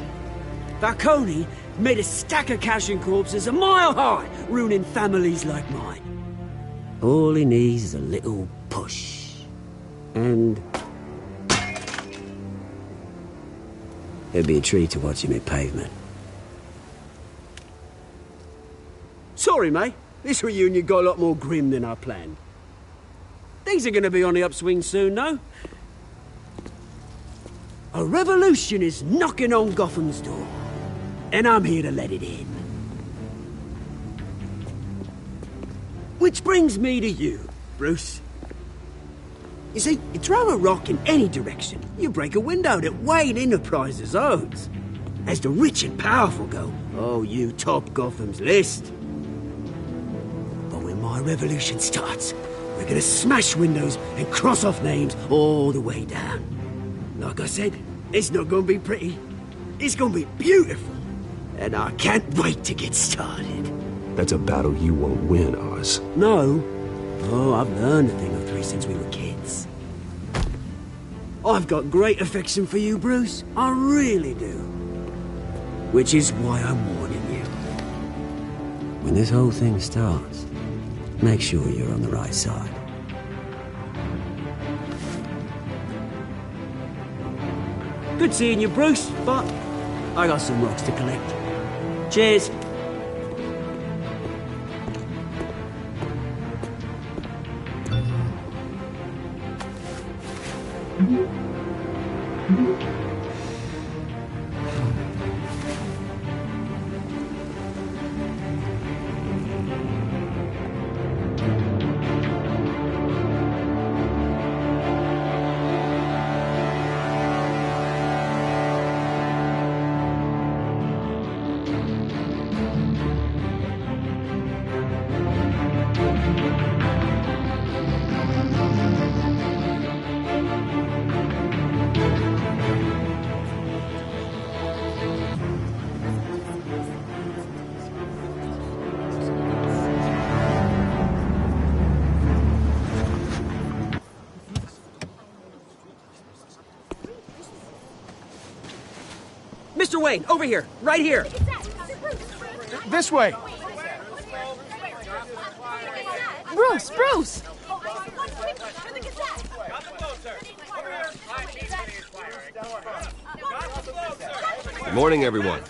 Falcone made a stack of cash and corpses a mile high, ruining families like mine. All he needs is a little push. And... it'd be a treat to watch him hit pavement. Sorry, mate. This reunion got a lot more grim than I planned. Things are gonna be on the upswing soon, though. A revolution is knocking on Gotham's door. And I'm here to let it in. Which brings me to you, Bruce. You see, you throw a rock in any direction, you break a window that Wayne Enterprises owns. As the rich and powerful go, oh, you top Gotham's list. But when my revolution starts, we're gonna smash windows and cross off names all the way down. Like I said, it's not gonna be pretty. It's gonna be beautiful. And I can't wait to get started. That's a battle you won't win, Oz. No. Oh, I've learned a thing or three since we were kids. I've got great affection for you, Bruce. I really do. Which is why I'm warning you. When this whole thing starts, make sure you're on the right side. Good seeing you, Bruce, but I got some rocks to collect. Cheers. Mr. Wayne, over here. Right here. This way. Bruce! Good morning, everyone.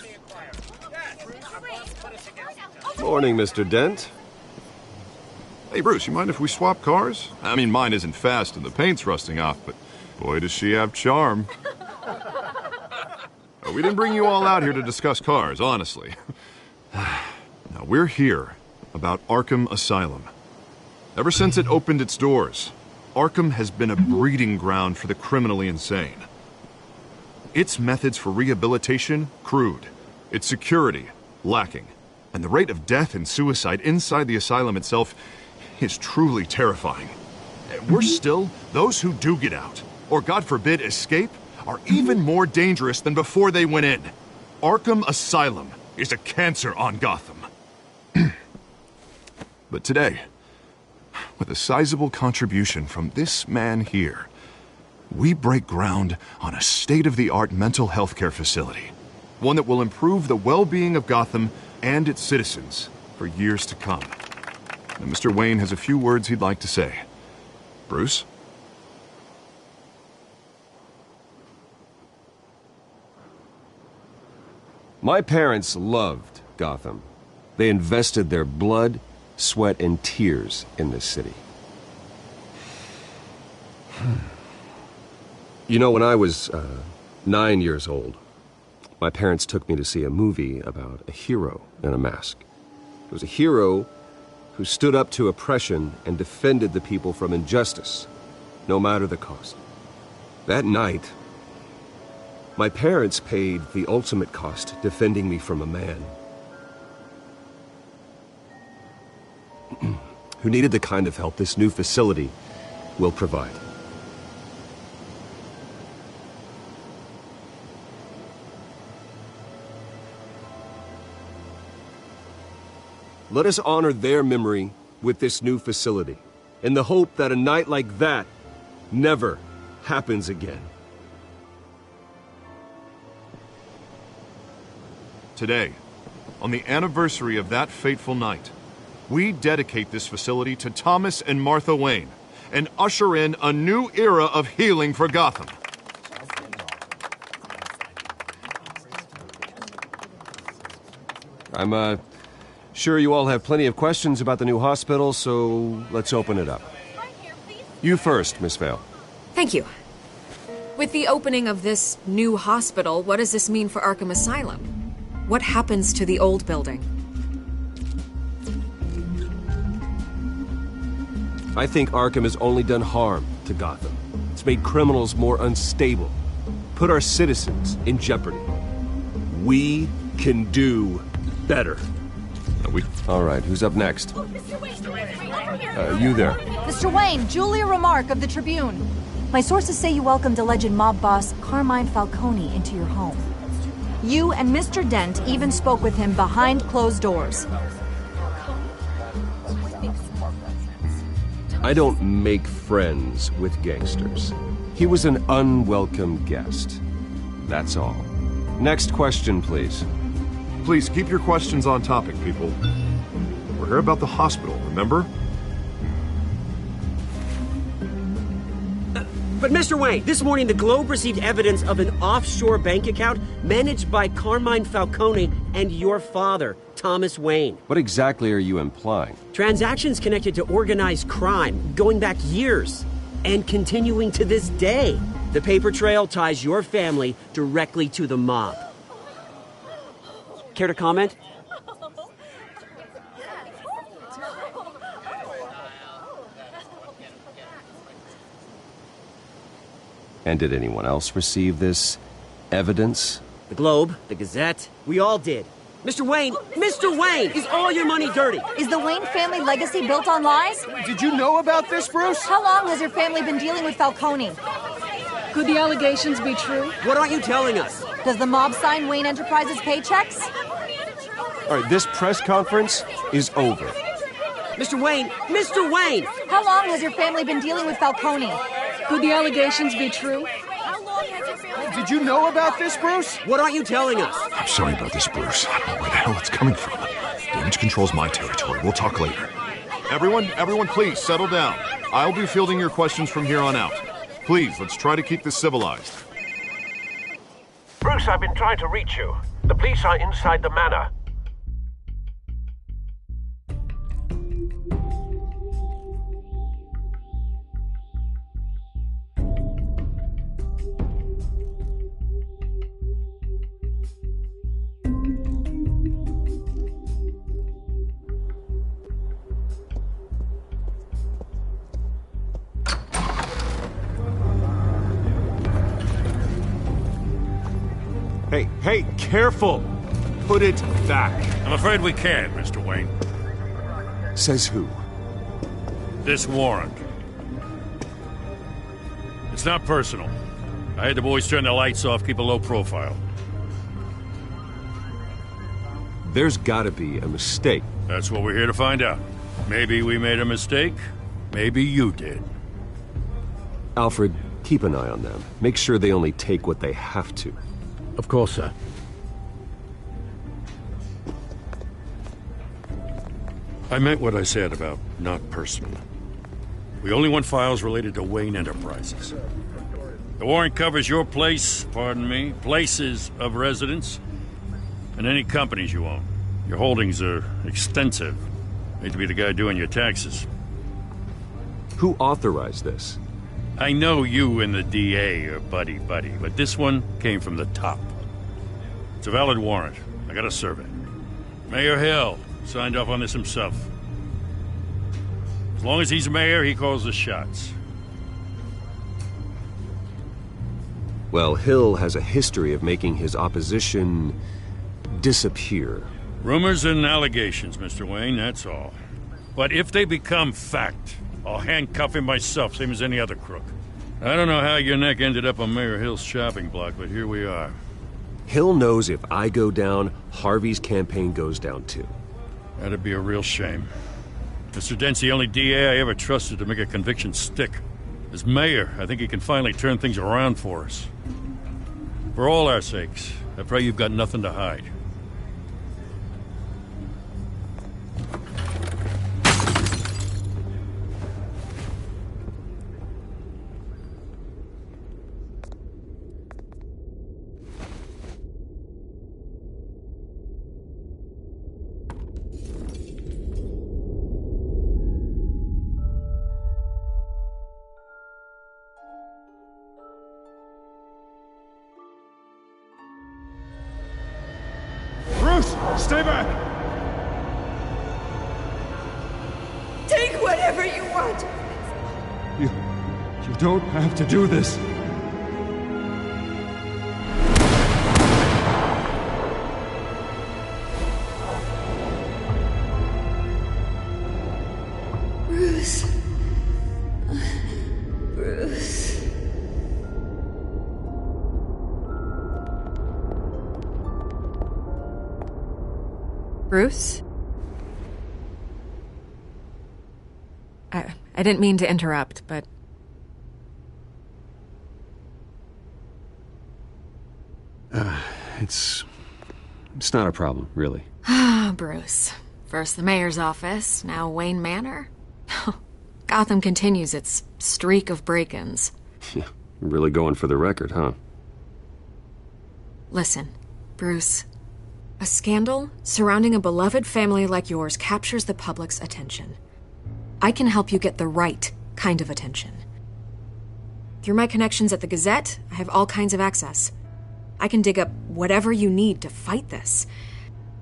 Morning, Mr. Dent. Hey, Bruce, you mind if we swap cars? I mean, mine isn't fast and the paint's rusting off, but boy, does she have charm. We didn't bring you all out here to discuss cars, honestly. Now, we're here about Arkham Asylum. Ever since it opened its doors, Arkham has been a breeding ground for the criminally insane. Its methods for rehabilitation, crude. Its security, lacking. And the rate of death and suicide inside the asylum itself is truly terrifying. Worse still, those who do get out, or God forbid escape, are even more dangerous than before they went in. Arkham Asylum is a cancer on Gotham. But today, with a sizable contribution from this man here, we break ground on a state-of-the-art mental health care facility. One that will improve the well-being of Gotham and its citizens for years to come. And Mr. Wayne has a few words he'd like to say. Bruce? My parents loved Gotham. They invested their blood, sweat, and tears in this city. You know, when I was 9 years old, my parents took me to see a movie about a hero in a mask. It was a hero who stood up to oppression and defended the people from injustice, no matter the cost. That night, my parents paid the ultimate cost defending me from a man who needed the kind of help this new facility will provide. Let us honor their memory with this new facility, in the hope that a night like that never happens again. Today, on the anniversary of that fateful night, we dedicate this facility to Thomas and Martha Wayne and usher in a new era of healing for Gotham. I'm sure you all have plenty of questions about the new hospital, so let's open it up. You first, Miss Vale. Thank you. With the opening of this new hospital, what does this mean for Arkham Asylum? What happens to the old building? I think Arkham has only done harm to Gotham. It's made criminals more unstable, put our citizens in jeopardy. We can do better. All right, who's up next? You there. Mr. Wayne, Julia Remark of the Tribune. My sources say you welcomed alleged mob boss Carmine Falcone into your home. You and Mr. Dent even spoke with him behind closed doors. I don't make friends with gangsters. He was an unwelcome guest. That's all. Next question, please. Please keep your questions on topic, people. We're here about the hospital, remember? But Mr. Wayne, this morning the Globe received evidence of an offshore bank account managed by Carmine Falcone and your father, Thomas Wayne. What exactly are you implying? Transactions connected to organized crime, going back years, and continuing to this day. The paper trail ties your family directly to the mob. Care to comment? And did anyone else receive this evidence? The Globe, the Gazette, we all did. Mr. Wayne, is all your money dirty? Is the Wayne family legacy built on lies? Did you know about this, Bruce? How long has your family been dealing with Falcone? Could the allegations be true? What aren't you telling us? Does the mob sign Wayne Enterprises paychecks? All right, this press conference is over. Mr. Wayne! How long has your family been dealing with Falcone? Could the allegations be true? Do Did you know about this, Bruce? What aren't you telling us? I'm sorry about this, Bruce. I don't know where the hell it's coming from. Damage control's my territory. We'll talk later. Everyone, please settle down. I'll be fielding your questions from here on out. Please, let's try to keep this civilized. Bruce, I've been trying to reach you. The police are inside the manor. Hey, careful! Put it back. I'm afraid we can't, Mr. Wayne. Says who? This warrant. It's not personal. I had the boys turn the lights off, keep a low profile. There's gotta be a mistake. That's what we're here to find out. Maybe we made a mistake. Maybe you did. Alfred, keep an eye on them. Make sure they only take what they have to. Of course, sir. I meant what I said about not personal. We only want files related to Wayne Enterprises. The warrant covers your place, pardon me, places of residence, and any companies you own. Your holdings are extensive. Hate to be the guy doing your taxes. Who authorized this? I know you and the DA are buddy-buddy, but this one came from the top. It's a valid warrant. I gotta serve it. Mayor Hill signed off on this himself. As long as he's mayor, he calls the shots. Well, Hill has a history of making his opposition disappear. Rumors and allegations, Mr. Wayne, that's all. But if they become fact, I'll handcuff him myself, same as any other crook. I don't know how your neck ended up on Mayor Hill's shopping block, but here we are. Hill knows if I go down, Harvey's campaign goes down too. That'd be a real shame. Mr. Dent's the only DA I ever trusted to make a conviction stick. As mayor, I think he can finally turn things around for us. For all our sakes, I pray you've got nothing to hide. Stay back! Take whatever you want! You don't have to do this. Bruce. Bruce. Bruce? I didn't mean to interrupt, but... It's not a problem, really. Ah, Bruce. First the mayor's office, now Wayne Manor. Gotham continues its streak of break-ins. Yeah, really going for the record, huh? Listen, Bruce. A scandal surrounding a beloved family like yours captures the public's attention. I can help you get the right kind of attention. Through my connections at the Gazette, I have all kinds of access. I can dig up whatever you need to fight this.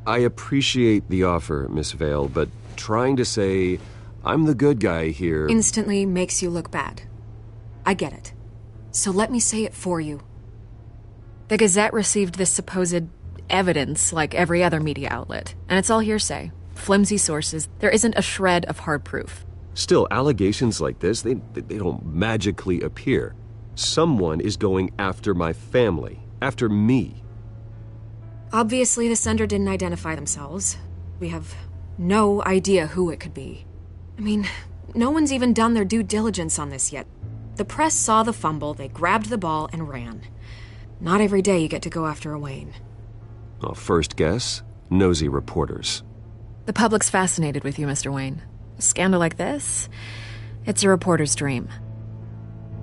I appreciate the offer, Miss Vale, but trying to say I'm the good guy here... instantly makes you look bad. I get it. So let me say it for you. The Gazette received this supposed evidence like every other media outlet, and it's all hearsay. Flimsy sources. There isn't a shred of hard proof. Still, allegations like this, they don't magically appear. Someone is going after my family. After me. Obviously, the sender didn't identify themselves. We have no idea who it could be. I mean, no one's even done their due diligence on this yet. The press saw the fumble, they grabbed the ball and ran. Not every day you get to go after a Wayne. Well, first guess, nosy reporters. The public's fascinated with you, Mr. Wayne. A scandal like this, it's a reporter's dream.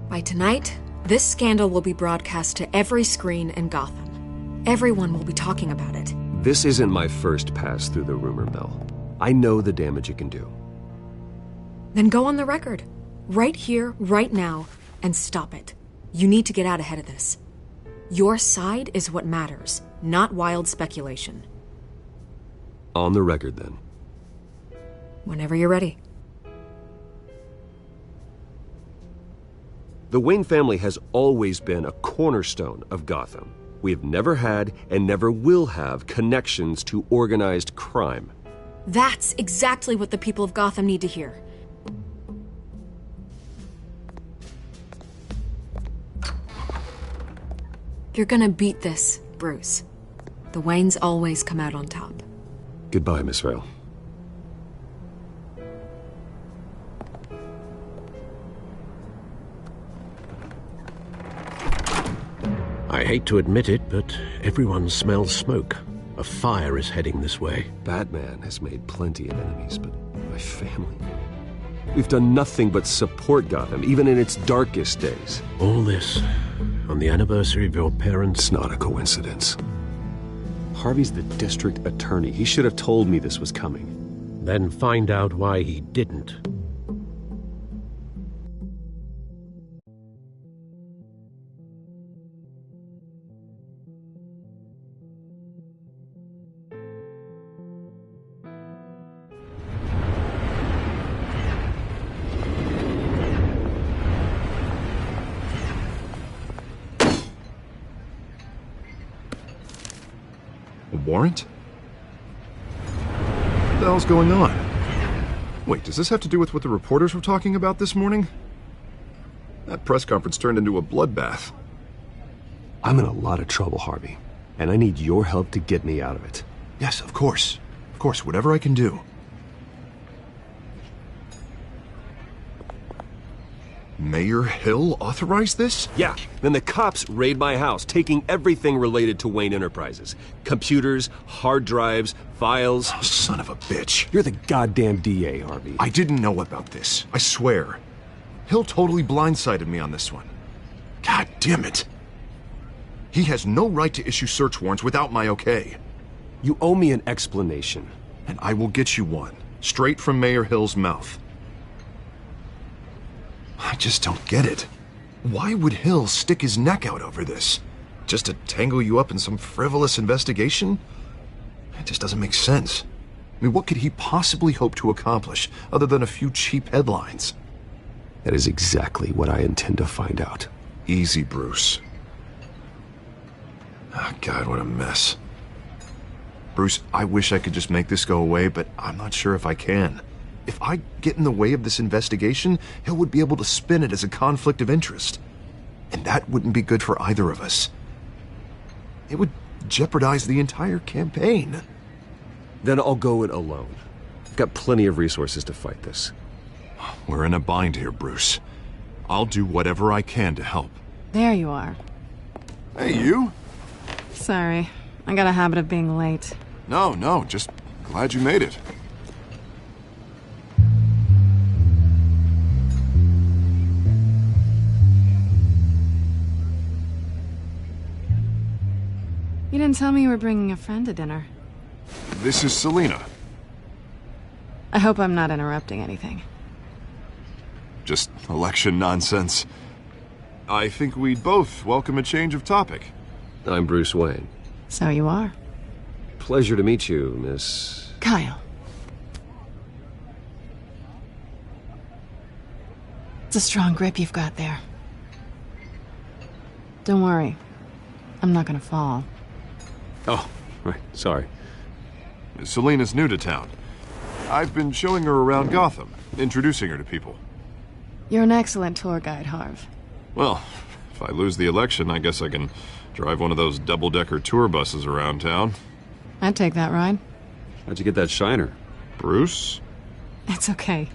By tonight, this scandal will be broadcast to every screen in Gotham. Everyone will be talking about it. This isn't my first pass through the rumor mill. I know the damage it can do. Then go on the record. Right here, right now, and stop it. You need to get out ahead of this. Your side is what matters, not wild speculation. On the record, then. Whenever you're ready. The Wayne family has always been a cornerstone of Gotham. We have never had and never will have connections to organized crime. That's exactly what the people of Gotham need to hear. You're gonna beat this, Bruce. The Waynes always come out on top. Goodbye, Miss Vale. I hate to admit it, but everyone smells smoke. A fire is heading this way. Batman has made plenty of enemies, but my family... We've done nothing but support Gotham, even in its darkest days. All this on the anniversary of your parents'... It's not a coincidence. Harvey's the district attorney. He should have told me this was coming. Then find out why he didn't. Warrant? What the hell's going on? Wait, does this have to do with what the reporters were talking about this morning? That press conference turned into a bloodbath. I'm in a lot of trouble, Harvey, and I need your help to get me out of it. Yes, of course. Of course, whatever I can do. Mayor Hill authorized this? Yeah, then the cops raid my house, taking everything related to Wayne Enterprises. Computers, hard drives, files. Oh, son of a bitch. You're the goddamn DA, Harvey. I didn't know about this, I swear. Hill totally blindsided me on this one. God damn it. He has no right to issue search warrants without my okay. You owe me an explanation. And I will get you one, straight from Mayor Hill's mouth. I just don't get it. Why would Hill stick his neck out over this? Just to tangle you up in some frivolous investigation? It just doesn't make sense. I mean, what could he possibly hope to accomplish other than a few cheap headlines? That is exactly what I intend to find out. Easy, Bruce. Oh, God, what a mess. Bruce, I wish I could just make this go away, but I'm not sure if I can. If I get in the way of this investigation, Hill would be able to spin it as a conflict of interest. And that wouldn't be good for either of us. It would jeopardize the entire campaign. Then I'll go it alone. I've got plenty of resources to fight this. We're in a bind here, Bruce. I'll do whatever I can to help. There you are. Hey, you? Sorry, I got a habit of being late. No, just glad you made it. You didn't tell me you were bringing a friend to dinner. This is Selina. I hope I'm not interrupting anything. Just election nonsense. I think we'd both welcome a change of topic. I'm Bruce Wayne. So you are. Pleasure to meet you, Miss... Kyle. It's a strong grip you've got there. Don't worry. I'm not gonna fall. Oh, right, sorry. Selina's new to town. I've been showing her around Gotham, introducing her to people. You're an excellent tour guide, Harv. Well, if I lose the election, I guess I can drive one of those double-decker tour buses around town. I'd take that ride. How'd you get that shiner? Bruce? It's okay.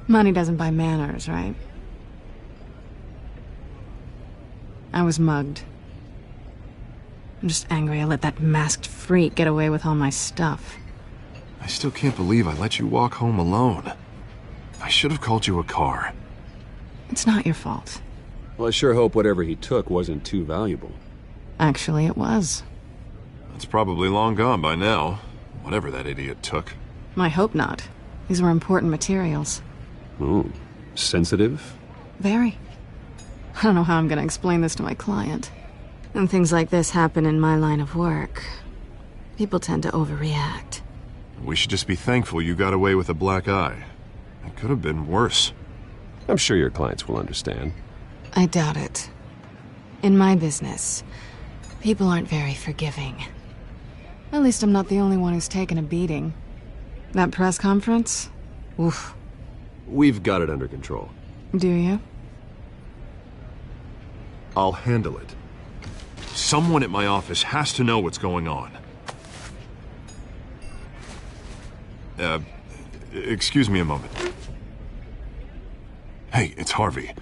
Money doesn't buy manners, right? I was mugged. I'm just angry I let that masked freak get away with all my stuff. I still can't believe I let you walk home alone. I should have called you a car. It's not your fault. Well, I sure hope whatever he took wasn't too valuable. Actually, it was. It's probably long gone by now, whatever that idiot took. I hope not. These were important materials. Ooh, sensitive? Very. I don't know how I'm gonna explain this to my client. When things like this happen in my line of work, people tend to overreact. We should just be thankful you got away with a black eye. It could have been worse. I'm sure your clients will understand. I doubt it. In my business, people aren't very forgiving. At least I'm not the only one who's taken a beating. That press conference? Oof. We've got it under control. Do you? I'll handle it. Someone at my office has to know what's going on. Excuse me a moment. Hey, it's Harvey.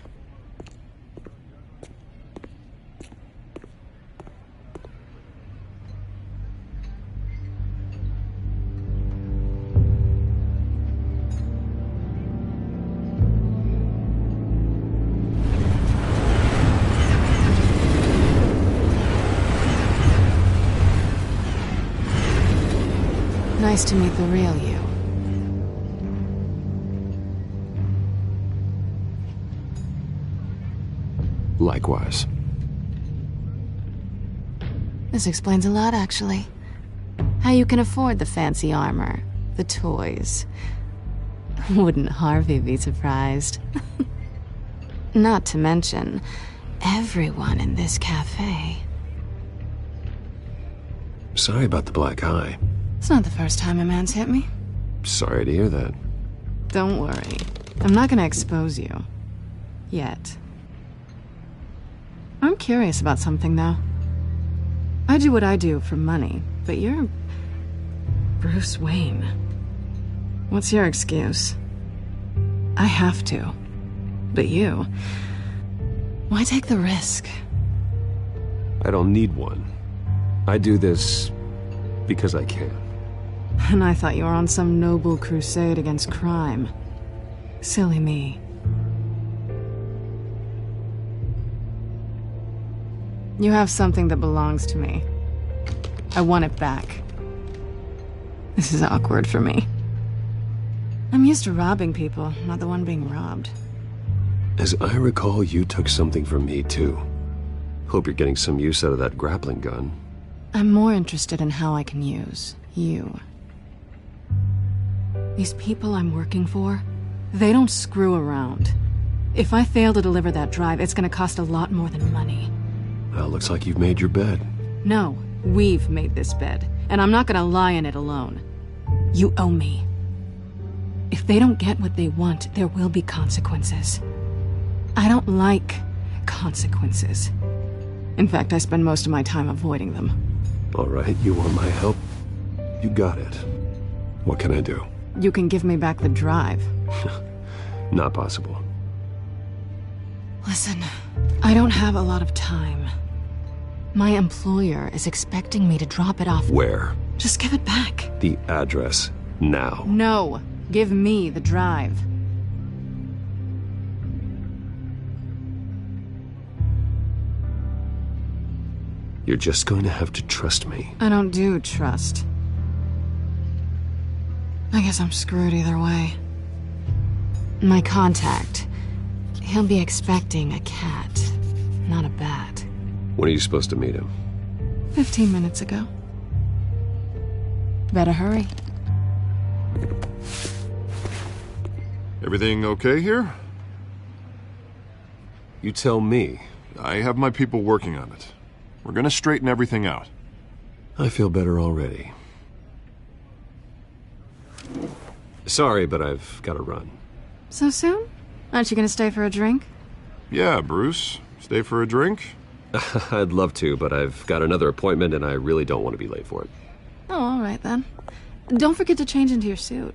Nice to meet the real you. Likewise. This explains a lot, actually. How you can afford the fancy armor, the toys. Wouldn't Harvey be surprised? Not to mention, everyone in this cafe. Sorry about the black eye. It's not the first time a man's hit me. Sorry to hear that. Don't worry. I'm not gonna expose you. Yet. I'm curious about something, though. I do what I do for money, but you're Bruce Wayne. What's your excuse? I have to. But you... why take the risk? I don't need one. I do this because I can. And I thought you were on some noble crusade against crime. Silly me. You have something that belongs to me. I want it back. This is awkward for me. I'm used to robbing people, not the one being robbed. As I recall, you took something from me, too. Hope you're getting some use out of that grappling gun. I'm more interested in how I can use you. These people I'm working for, they don't screw around. If I fail to deliver that drive, it's gonna cost a lot more than money. Well, looks like you've made your bed. No, we've made this bed, and I'm not gonna lie in it alone. You owe me. If they don't get what they want, there will be consequences. I don't like consequences. In fact, I spend most of my time avoiding them. All right, you want my help? You got it. What can I do? You can give me back the drive. Not possible. Listen, I don't have a lot of time. My employer is expecting me to drop it off. Where? Just give it back. The address, now. No, give me the drive. You're just going to have to trust me. I don't do trust. I guess I'm screwed either way. My contact, he'll be expecting a cat, not a bat. When are you supposed to meet him? 15 minutes ago. Better hurry. Everything okay here? You tell me. I have my people working on it. We're gonna straighten everything out. I feel better already. Sorry, but I've got to run. So soon? Aren't you gonna stay for a drink? Yeah, Bruce. Stay for a drink? I'd love to, but I've got another appointment and I really don't want to be late for it. Oh, all right then. Don't forget to change into your suit.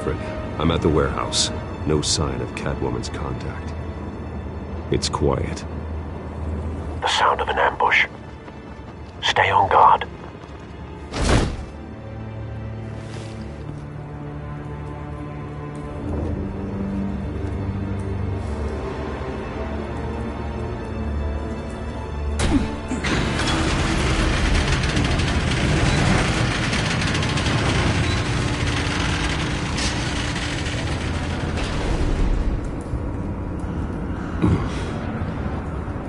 Alfred, I'm at the warehouse. No sign of Catwoman's contact. It's quiet. The sound of an ambush. Stay on guard.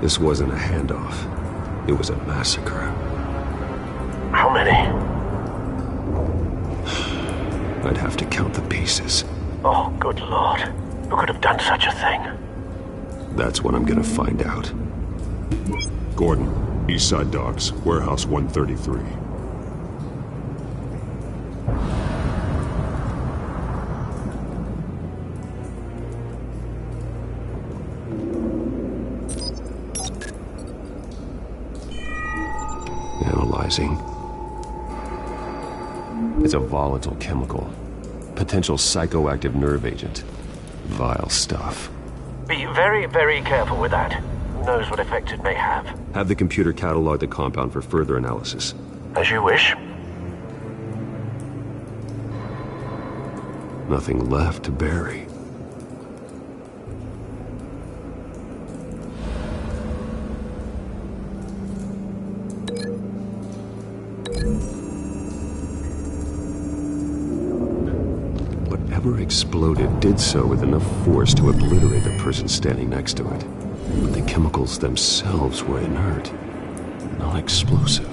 This wasn't a handoff. It was a massacre. How many? I'd have to count the pieces. Oh, good lord. Who could have done such a thing? That's what I'm gonna find out. Gordon, East Side Docks, Warehouse 133. Analyzing. It's a volatile chemical. Potential psychoactive nerve agent. Vile stuff. Be very, very careful with that. Who knows what effects it may have. Have the computer catalog the compound for further analysis. As you wish. Nothing left to bury. Whatever exploded did so with enough force to obliterate the person standing next to it. But the chemicals themselves were inert, not explosive.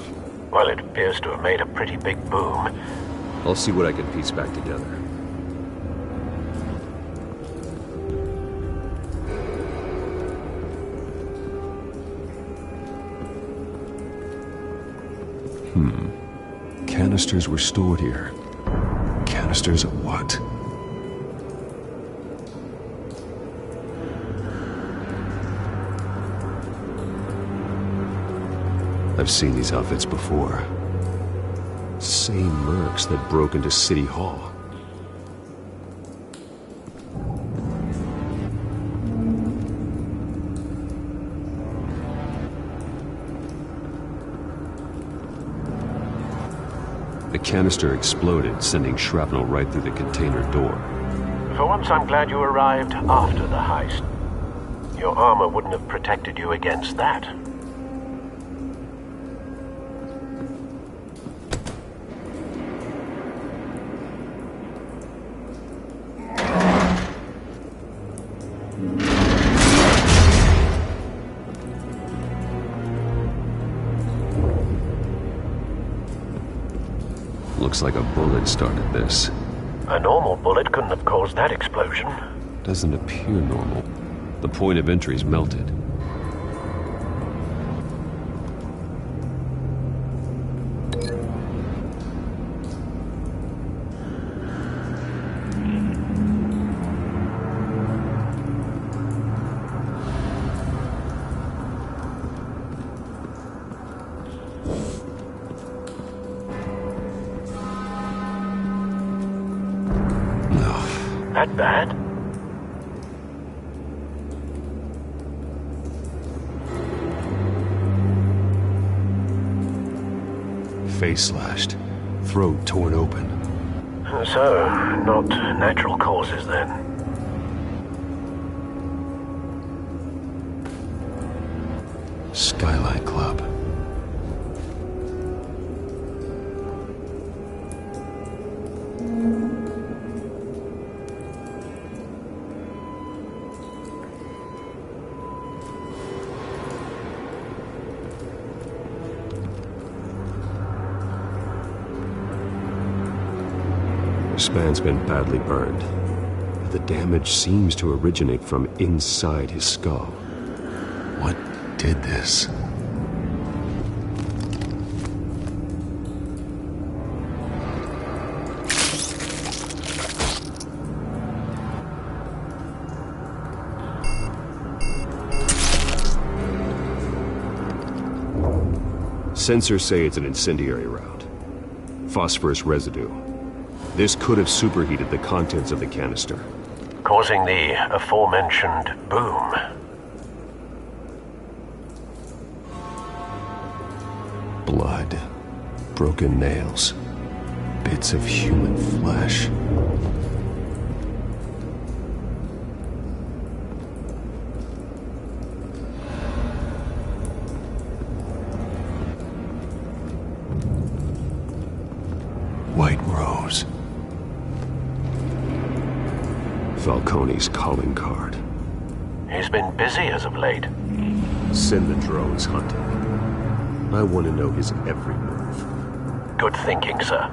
Well, it appears to have made a pretty big boom. I'll see what I can piece back together. Canisters were stored here. Canisters of what? I've seen these outfits before. Same mercs that broke into City Hall. The canister exploded, sending shrapnel right through the container door. For once, I'm glad you arrived after the heist. Your armor wouldn't have protected you against that. Looks like a bullet started this. A normal bullet couldn't have caused that explosion. Doesn't appear normal. The point of entry's melted. That bad? Face slashed. Throat torn open. So, not natural causes then. Skyline Club. This man's been badly burned. The damage seems to originate from inside his skull. What did this? Sensors say it's an incendiary round. Phosphorus residue. This could have superheated the contents of the canister, causing the aforementioned boom. Blood, broken nails, bits of human flesh. White Rose. Falcone's calling card. He's been busy as of late. Send the drones hunting. I want to know his every move. Good thinking, sir.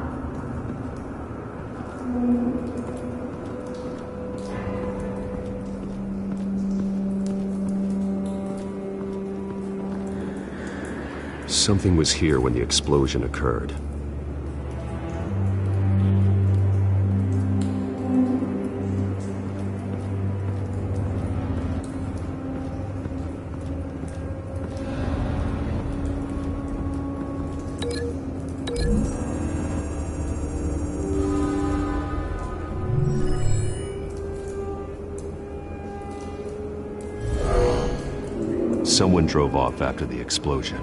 Something was here when the explosion occurred. Someone drove off after the explosion.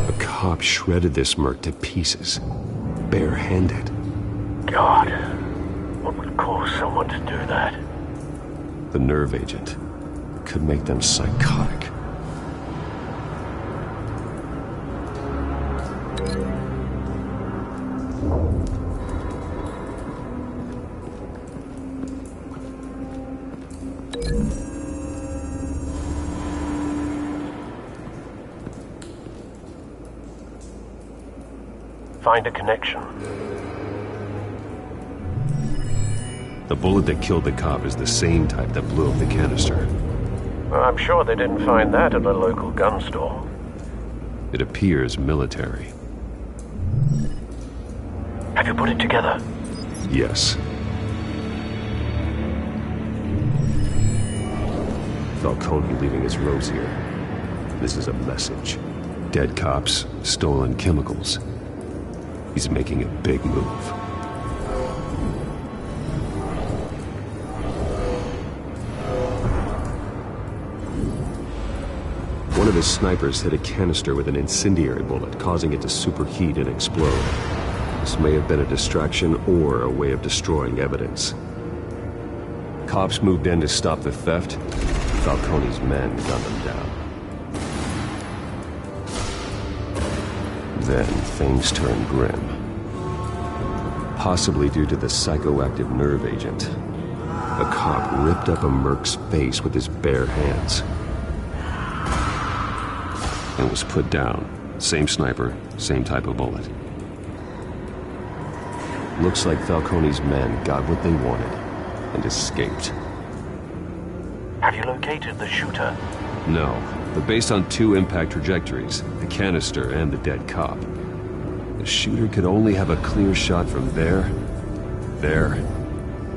A cop shredded this merc to pieces, bare-handed. God, what would cause someone to do that? The nerve agent could make them psychotic. Find a connection. The bullet that killed the cop is the same type that blew up the canister. Well, I'm sure they didn't find that at a local gun store. It appears military. Have you put it together? Yes. Falcone leaving his rose here. This is a message. Dead cops, stolen chemicals. He's making a big move. One of his snipers hit a canister with an incendiary bullet, causing it to superheat and explode. This may have been a distraction or a way of destroying evidence. Cops moved in to stop the theft. Falcone's men gunned them down. Then things turned grim. Possibly due to the psychoactive nerve agent. A cop ripped up a merc's face with his bare hands and was put down. Same sniper, same type of bullet. Looks like Falcone's men got what they wanted and escaped. Have you located the shooter? No, but based on two impact trajectories, the canister and the dead cop, the shooter could only have a clear shot from there,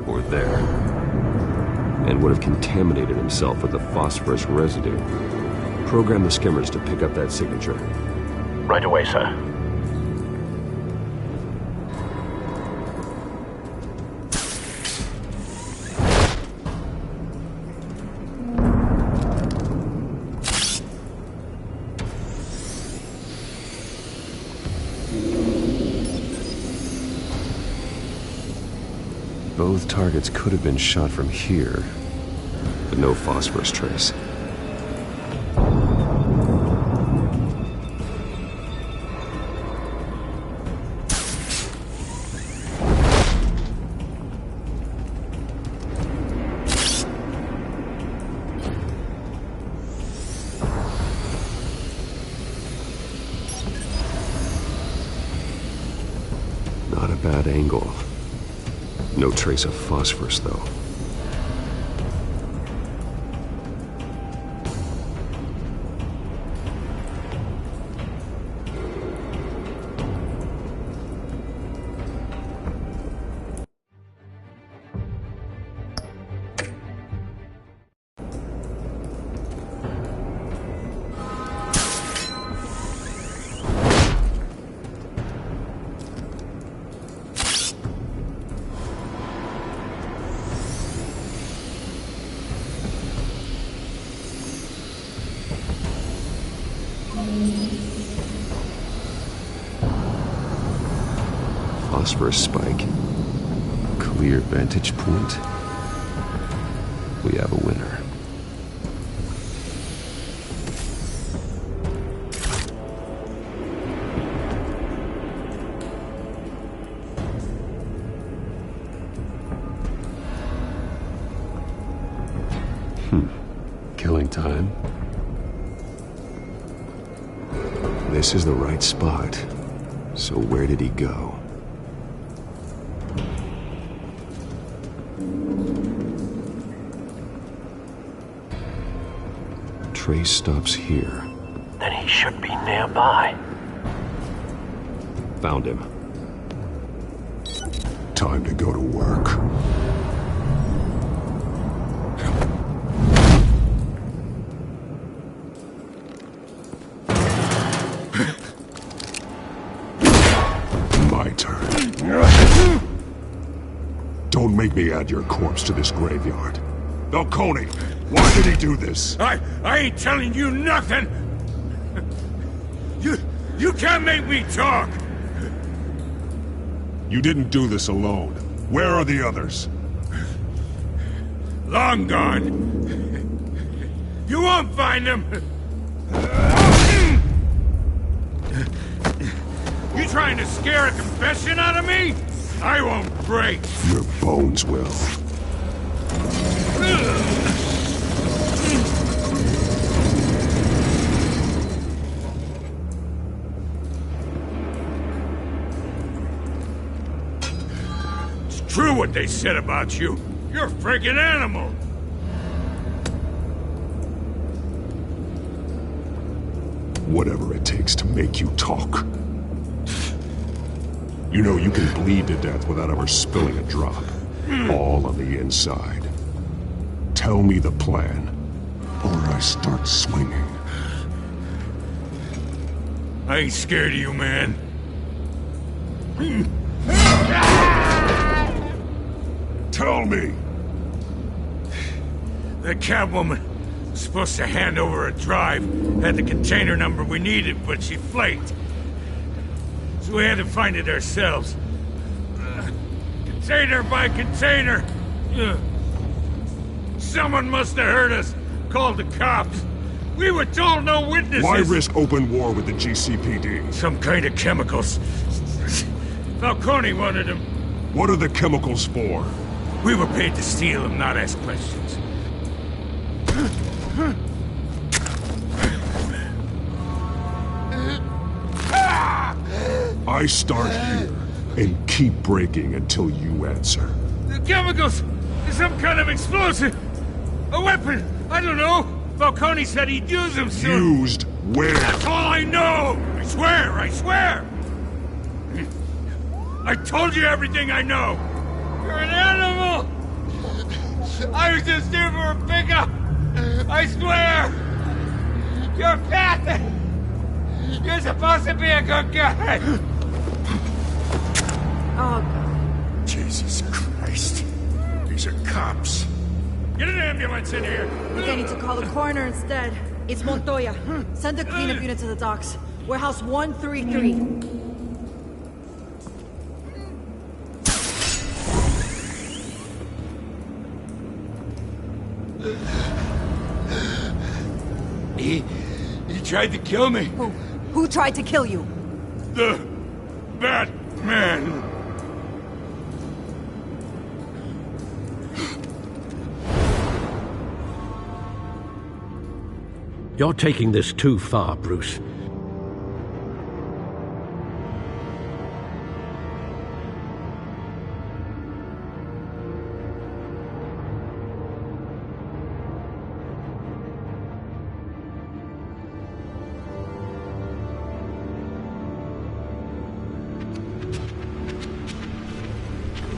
or there, and would have contaminated himself with the phosphorus residue. Program the skimmers to pick up that signature. Right away, sir. Both targets could have been shot from here, but no phosphorus trace. Not a bad angle. No trace of phosphorus, though. phosphorus spike. Clear vantage point. We have a winner. Killing time. This is the right spot. So where did he go? Trace stops here. Then he should be nearby. Found him. Time to go to work. Don't make me add your corpse to this graveyard. Falcone, why did he do this? I ain't telling you nothing! You can't make me talk! You didn't do this alone. Where are the others? Long gone. You won't find them! You trying to scare a confession out of me? I won't break. Your bones will. It's true what they said about you. You're a freaking animal. Whatever it takes to make you talk. You know you can bleed to death without ever spilling a drop. All on the inside. Tell me the plan, or I start swinging. I ain't scared of you, man. Tell me! The Catwoman was supposed to hand over a drive, had the container number we needed, but she flaked. So we had to find it ourselves. Container by container. Someone must have heard us, called the cops. We were told no witnesses. Why risk open war with the GCPD? Some kind of chemicals. Falcone wanted them. What are the chemicals for? We were paid to steal them, not ask questions. I start here and keep breaking until you answer. The chemicals! Some kind of explosive! A weapon! I don't know! Falcone said he'd use them soon! Used where? That's all I know! I swear! I swear! I told you everything I know! You're an animal! I was just here for a pickup! I swear! You're pathetic! You're supposed to be a good guy! Oh, Jesus Christ. These are cops. Get an ambulance in here! I think I need to call the coroner instead. It's Montoya. Send the cleanup unit to the docks. Warehouse 133. He tried to kill me. Who tried to kill you? The Batman. You're taking this too far, Bruce.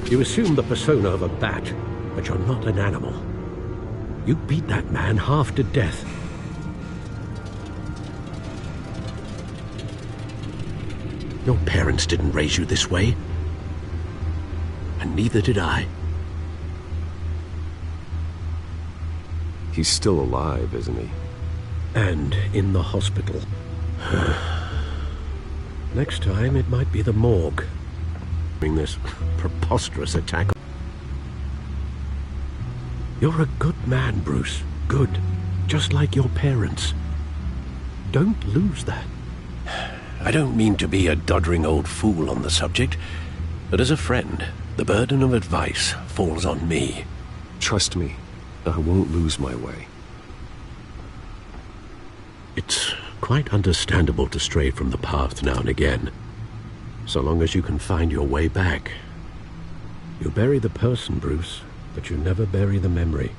You assume the persona of a bat, but you're not an animal. You beat that man half to death. Your parents didn't raise you this way. And neither did I. He's still alive, isn't he? And in the hospital. Next time, it might be the morgue. this preposterous attack. You're a good man, Bruce. Good. Just like your parents. Don't lose that. I don't mean to be a doddering old fool on the subject, but as a friend, the burden of advice falls on me. Trust me, I won't lose my way. It's quite understandable to stray from the path now and again, so long as you can find your way back. You bury the person, Bruce, but you never bury the memory.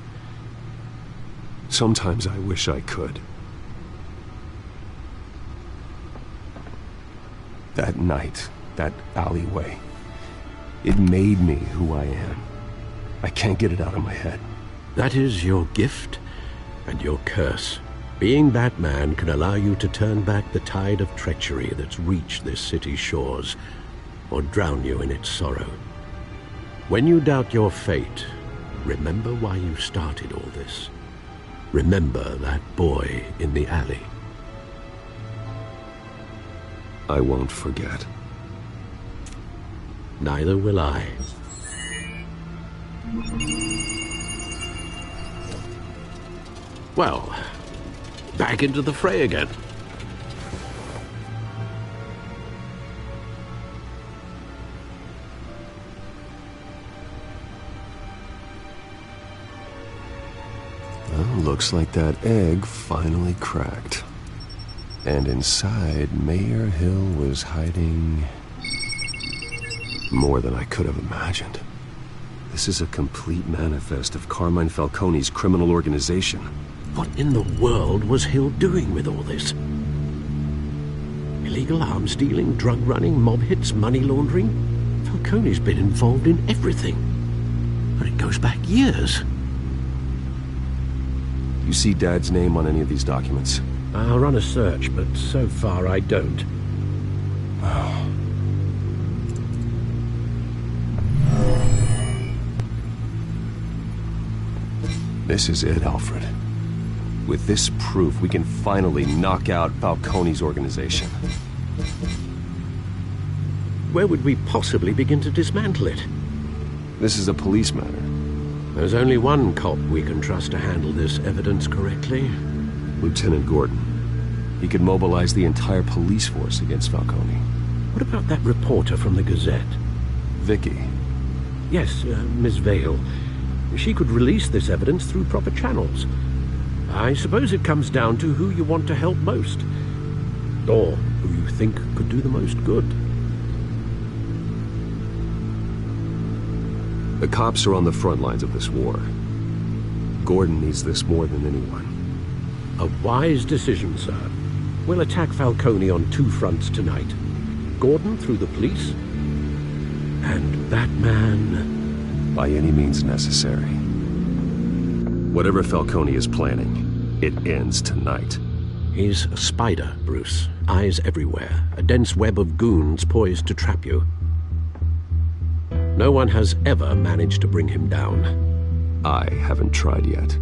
Sometimes I wish I could. That night, that alleyway, it made me who I am. I can't get it out of my head. That is your gift and your curse. Being Batman can allow you to turn back the tide of treachery that's reached this city's shores, or drown you in its sorrow. When you doubt your fate, remember why you started all this. Remember that boy in the alley. I won't forget. Neither will I. Well, back into the fray again. Well, looks like that egg finally cracked. And inside, Mayor Hill was hiding more than I could have imagined. This is a complete manifest of Carmine Falcone's criminal organization. What in the world was Hill doing with all this? Illegal arms dealing, drug running, mob hits, money laundering? Falcone's been involved in everything. But it goes back years. You see Dad's name on any of these documents? I'll run a search, but so far I don't. Oh. This is it, Alfred. With this proof, we can finally knock out Falcone's organization. Where would we possibly begin to dismantle it? This is a police matter. There's only one cop we can trust to handle this evidence correctly. Lieutenant Gordon. He could mobilize the entire police force against Falcone. What about that reporter from the Gazette? Vicky. Yes, Miss Vale. She could release this evidence through proper channels. I suppose it comes down to who you want to help most. Or who you think could do the most good. The cops are on the front lines of this war. Gordon needs this more than anyone. A wise decision, sir. We'll attack Falcone on two fronts tonight. Gordon through the police, and Batman... by any means necessary. Whatever Falcone is planning, it ends tonight. He's a spider, Bruce. Eyes everywhere. A dense web of goons poised to trap you. No one has ever managed to bring him down. I haven't tried yet.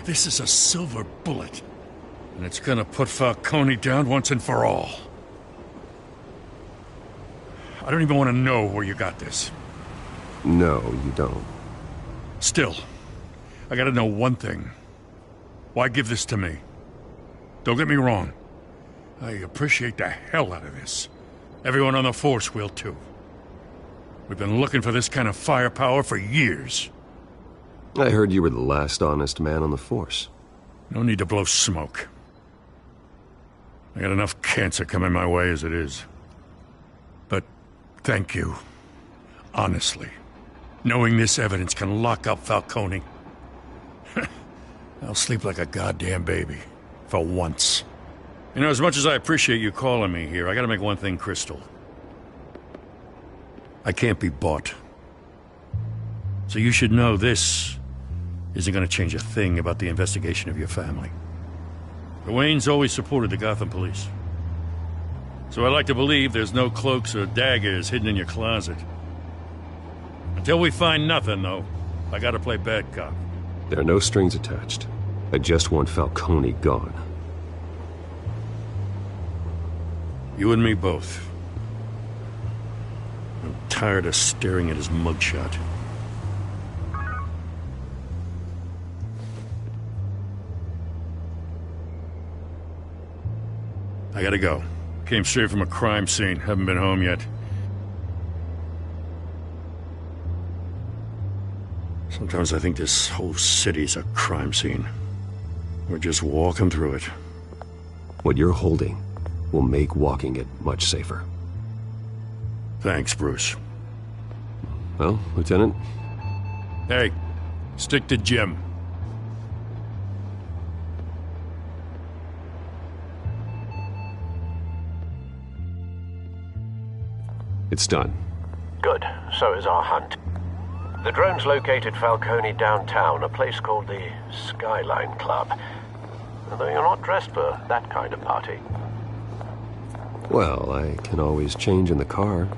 This is a silver bullet. And it's gonna put Falcone down once and for all. I don't even want to know where you got this. No, you don't. Still, I gotta know one thing. Why give this to me? Don't get me wrong. I appreciate the hell out of this. Everyone on the force will too. We've been looking for this kind of firepower for years. I heard you were the last honest man on the force. No need to blow smoke. I got enough cancer coming my way as it is. But thank you. Honestly. Knowing this evidence can lock up Falcone. I'll sleep like a goddamn baby. for once. You know, as much as I appreciate you calling me here, I gotta make one thing crystal. I can't be bought. So you should know this isn't gonna change a thing about the investigation of your family. The Waynes always supported the Gotham police. So I like to believe there's no cloaks or daggers hidden in your closet. Until we find nothing, though, I gotta play bad cop. There are no strings attached. I just want Falcone gone. You and me both. I'm tired of staring at his mugshot. I gotta go. Came straight from a crime scene. Haven't been home yet. Sometimes I think this whole city's a crime scene. We're just walking through it. What you're holding will make walking it much safer. Thanks, Bruce. Well, Lieutenant? Hey, stick to Jim. It's done. Good. So is our hunt. The drones located Falcone downtown, a place called the Skyline Club. Although you're not dressed for that kind of party. Well, I can always change in the car.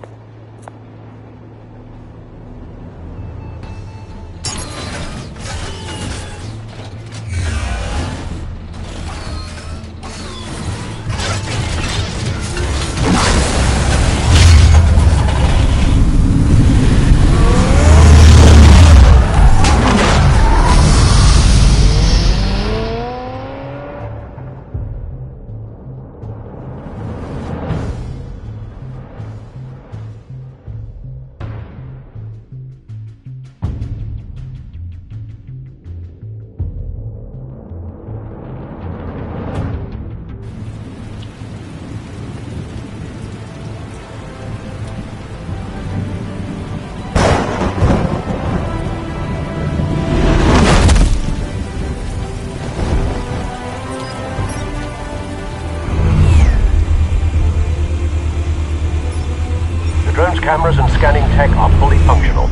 Cameras and scanning tech are fully functional.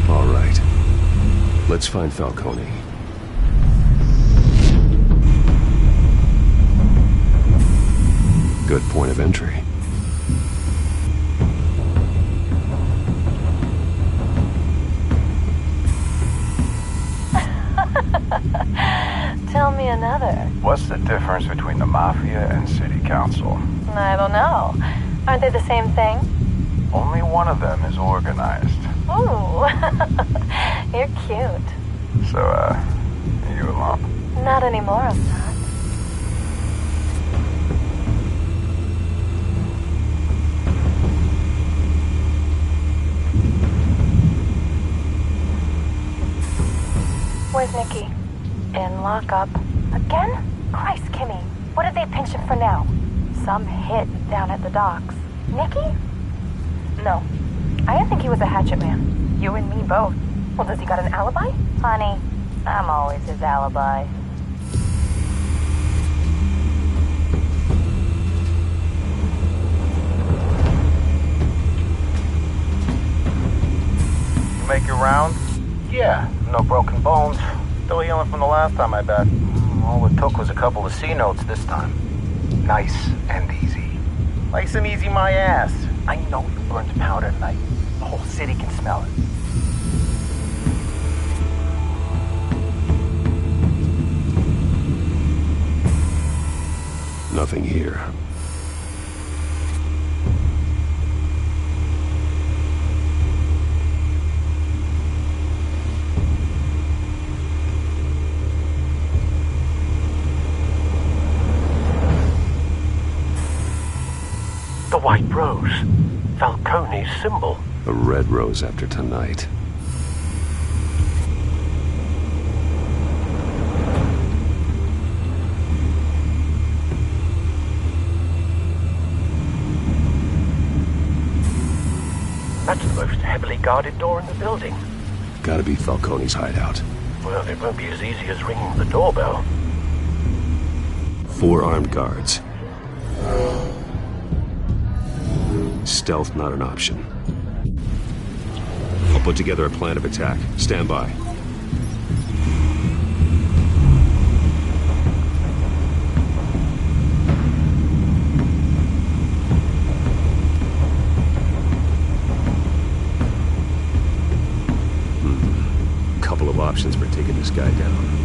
All right. Let's find Falcone. Good point of entry. Tell me another. What's the difference between the Mafia and City Council? I don't know. Aren't they the same thing? Only one of them is organized. Ooh, you're cute. So, are you alone? Not anymore, I'm not. Where's Nikki? In lockup. Again? Christ, Kimmy. What did they pinch him for now? Some hit down at the docks. Nikki? No. I didn't think he was a hatchet man. You and me both. Well, does he got an alibi? Honey, I'm always his alibi. You make your round? Yeah, no broken bones. Still healing from the last time, I bet. All it took was a couple of C notes this time. Nice and easy. Nice and easy my ass. I know you burned powder tonight. The whole city can smell it. Nothing here. The white rose. Falcone's symbol. A red rose after tonight. That's the most heavily guarded door in the building. Gotta be Falcone's hideout. Well, it won't be as easy as ringing the doorbell. 4 armed guards. Stealth not an option. I'll put together a plan of attack. Stand by. Couple of options for taking this guy down.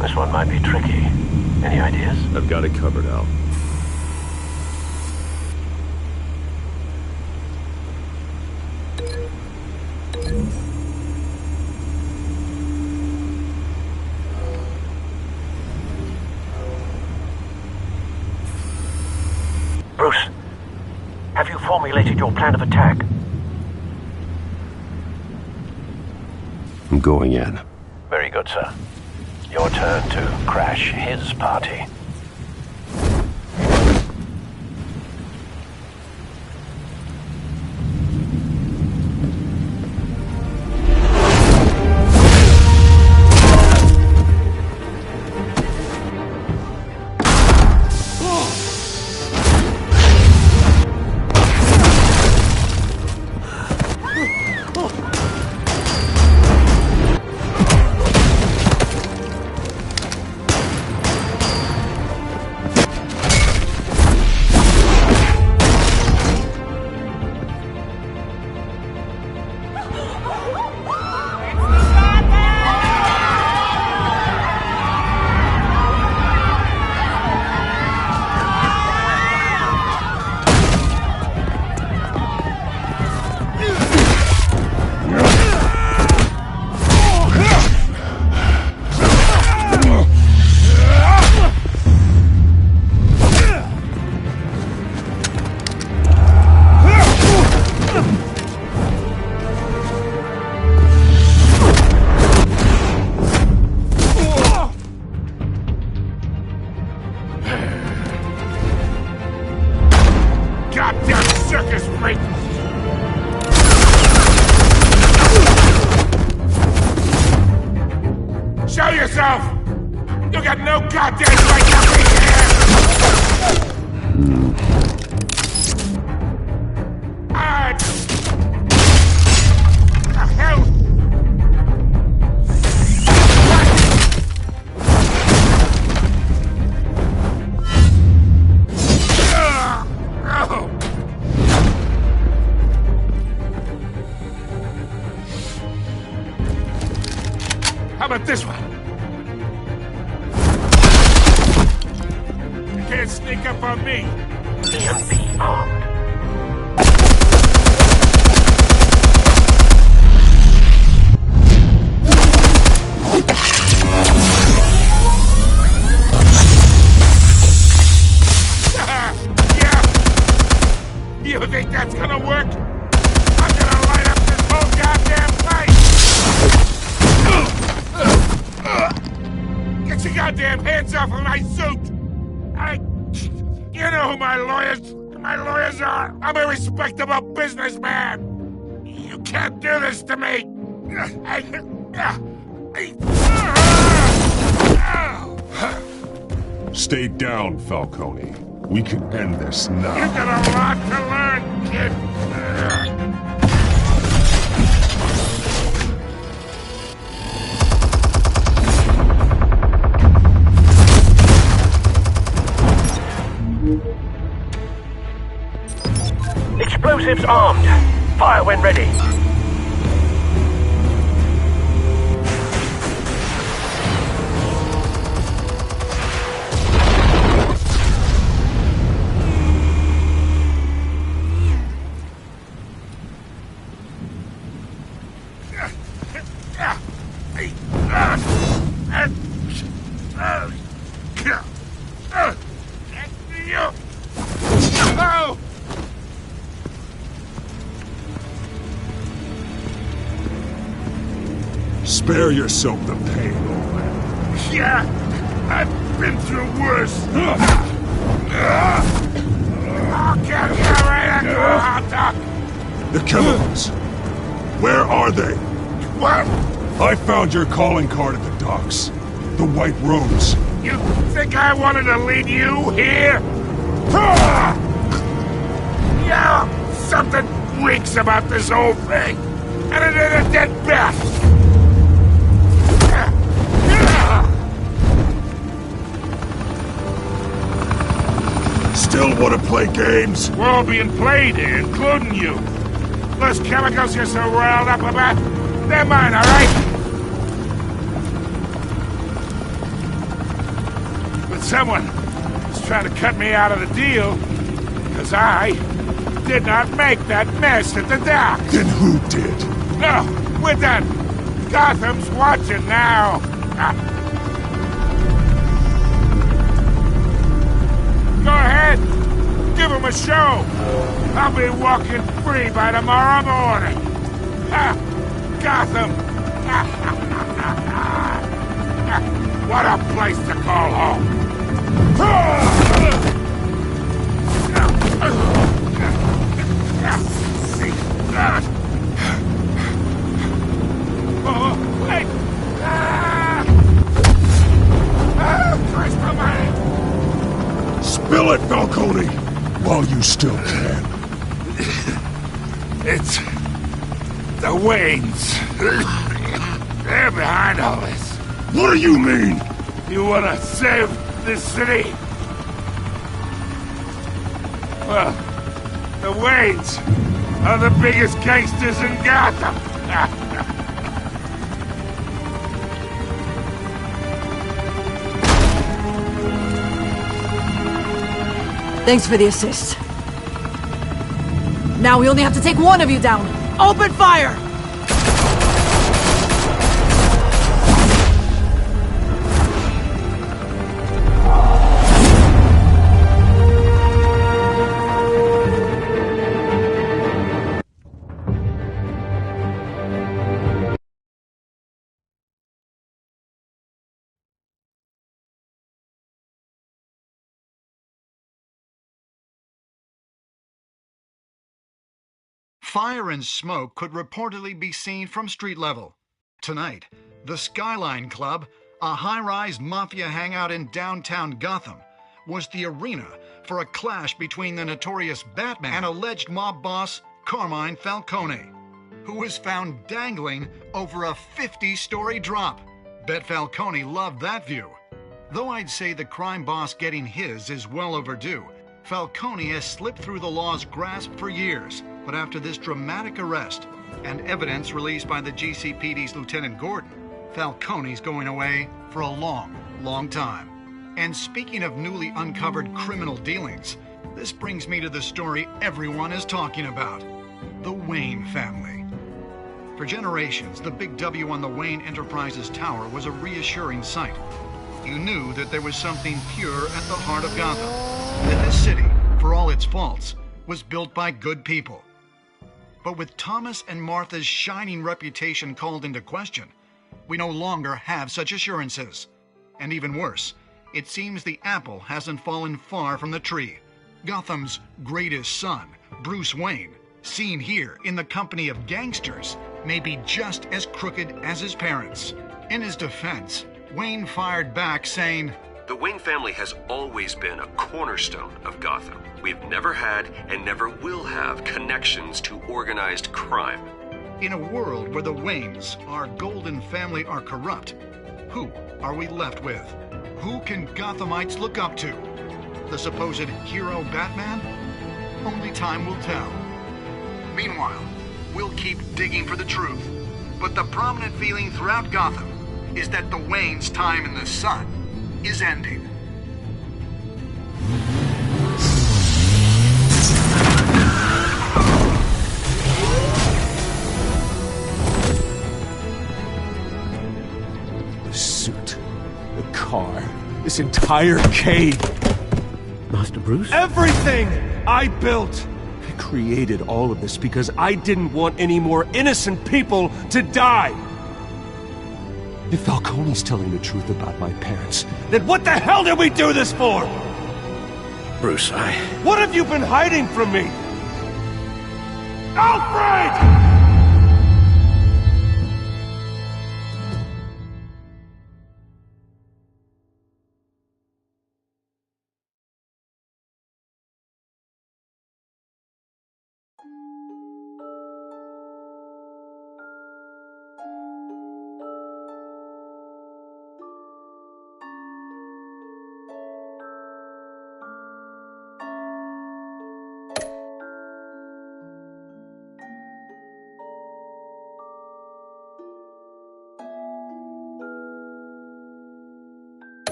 This one might be tricky. Any ideas? I've got it covered, Al. Bruce, have you formulated your plan of attack? I'm going in. Very good, sir. Your turn to crash his party. How about this one? You can't sneak up on me. EMP armed. Yeah. You think that's gonna work? I'm gonna light up this whole goddamn place! Get your goddamn hands off of my suit! You know who my lawyers are! I'm a respectable businessman! You can't do this to me! Stay down, Falcone. We can end this now. You've got a lot to learn, kid! Explosives armed. Fire when ready. Spare yourself the pain, old man. Yeah, I've been through worse. I'll get you right into a hot dog. The chemicals. Where are they? What? I found your calling card at the docks. The White Rose. You think I wanted to lead you here? Yeah, something reeks about this whole thing. And it is a dead bat. Still want to play games? We're all being played here, including you. Those chemicals you're so riled up about, they're mine, all right? Someone is trying to cut me out of the deal, because I did not make that mess at the docks. Then who did? No, we're done. Gotham's watching now. Go ahead. Give him a show. I'll be walking free by tomorrow morning. Gotham. What a place to call home. Oh, wait! Christ almighty! Spill it, Falcone, while you still can. It's the Waynes. They're behind all this. What do you mean? You want to save this city? Well, the Waynes are the biggest gangsters in Gotham. Thanks for the assist. Now we only have to take one of you down. Open fire! Fire and smoke could reportedly be seen from street level. Tonight, the Skyline Club, a high-rise mafia hangout in downtown Gotham, was the arena for a clash between the notorious Batman and alleged mob boss Carmine Falcone, who was found dangling over a 50-story drop. Bet Falcone loved that view. Though I'd say the crime boss getting his is well overdue, Falcone has slipped through the law's grasp for years. But after this dramatic arrest and evidence released by the GCPD's Lieutenant Gordon, Falcone's going away for a long, long time. And speaking of newly uncovered criminal dealings, this brings me to the story everyone is talking about: the Wayne family. For generations, the big W on the Wayne Enterprises Tower was a reassuring sight. You knew that there was something pure at the heart of Gotham, that this city, for all its faults, was built by good people. But with Thomas and Martha's shining reputation called into question, we no longer have such assurances. And even worse, it seems the apple hasn't fallen far from the tree. Gotham's greatest son, Bruce Wayne, seen here in the company of gangsters, may be just as crooked as his parents. In his defense, Wayne fired back saying, "The Wayne family has always been a cornerstone of Gotham. We've never had and never will have connections to organized crime." In a world where the Waynes, our golden family, are corrupt, who are we left with? Who can Gothamites look up to? The supposed hero Batman? Only time will tell. Meanwhile, we'll keep digging for the truth. But the prominent feeling throughout Gotham is that the Waynes' time in the sun is ending. The suit, the car, this entire cave. Master Bruce? Everything I built! I created all of this because I didn't want any more innocent people to die! If Falcone's telling the truth about my parents, then what the hell did we do this for? Bruce, What have you been hiding from me? Alfred!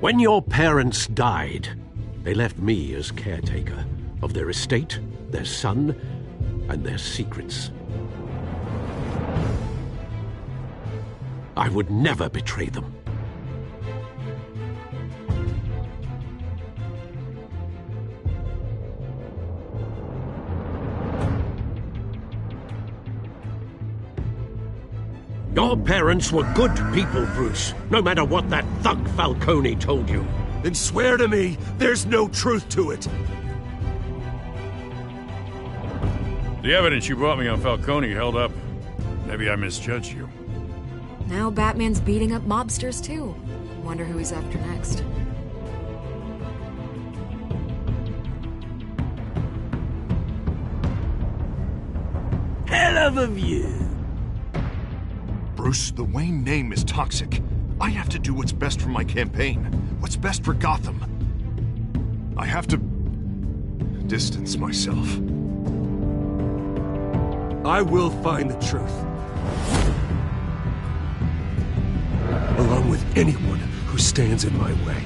When your parents died, they left me as caretaker of their estate, their son, and their secrets. I would never betray them. Your parents were good people, Bruce, no matter what that thug Falcone told you. Then swear to me there's no truth to it. The evidence you brought me on Falcone held up. Maybe I misjudged you. Now Batman's beating up mobsters, too. Wonder who he's after next. Hell of a view. Bruce, the Wayne name is toxic. I have to do what's best for my campaign. What's best for Gotham. I have to distance myself. I will find the truth. Along with anyone who stands in my way.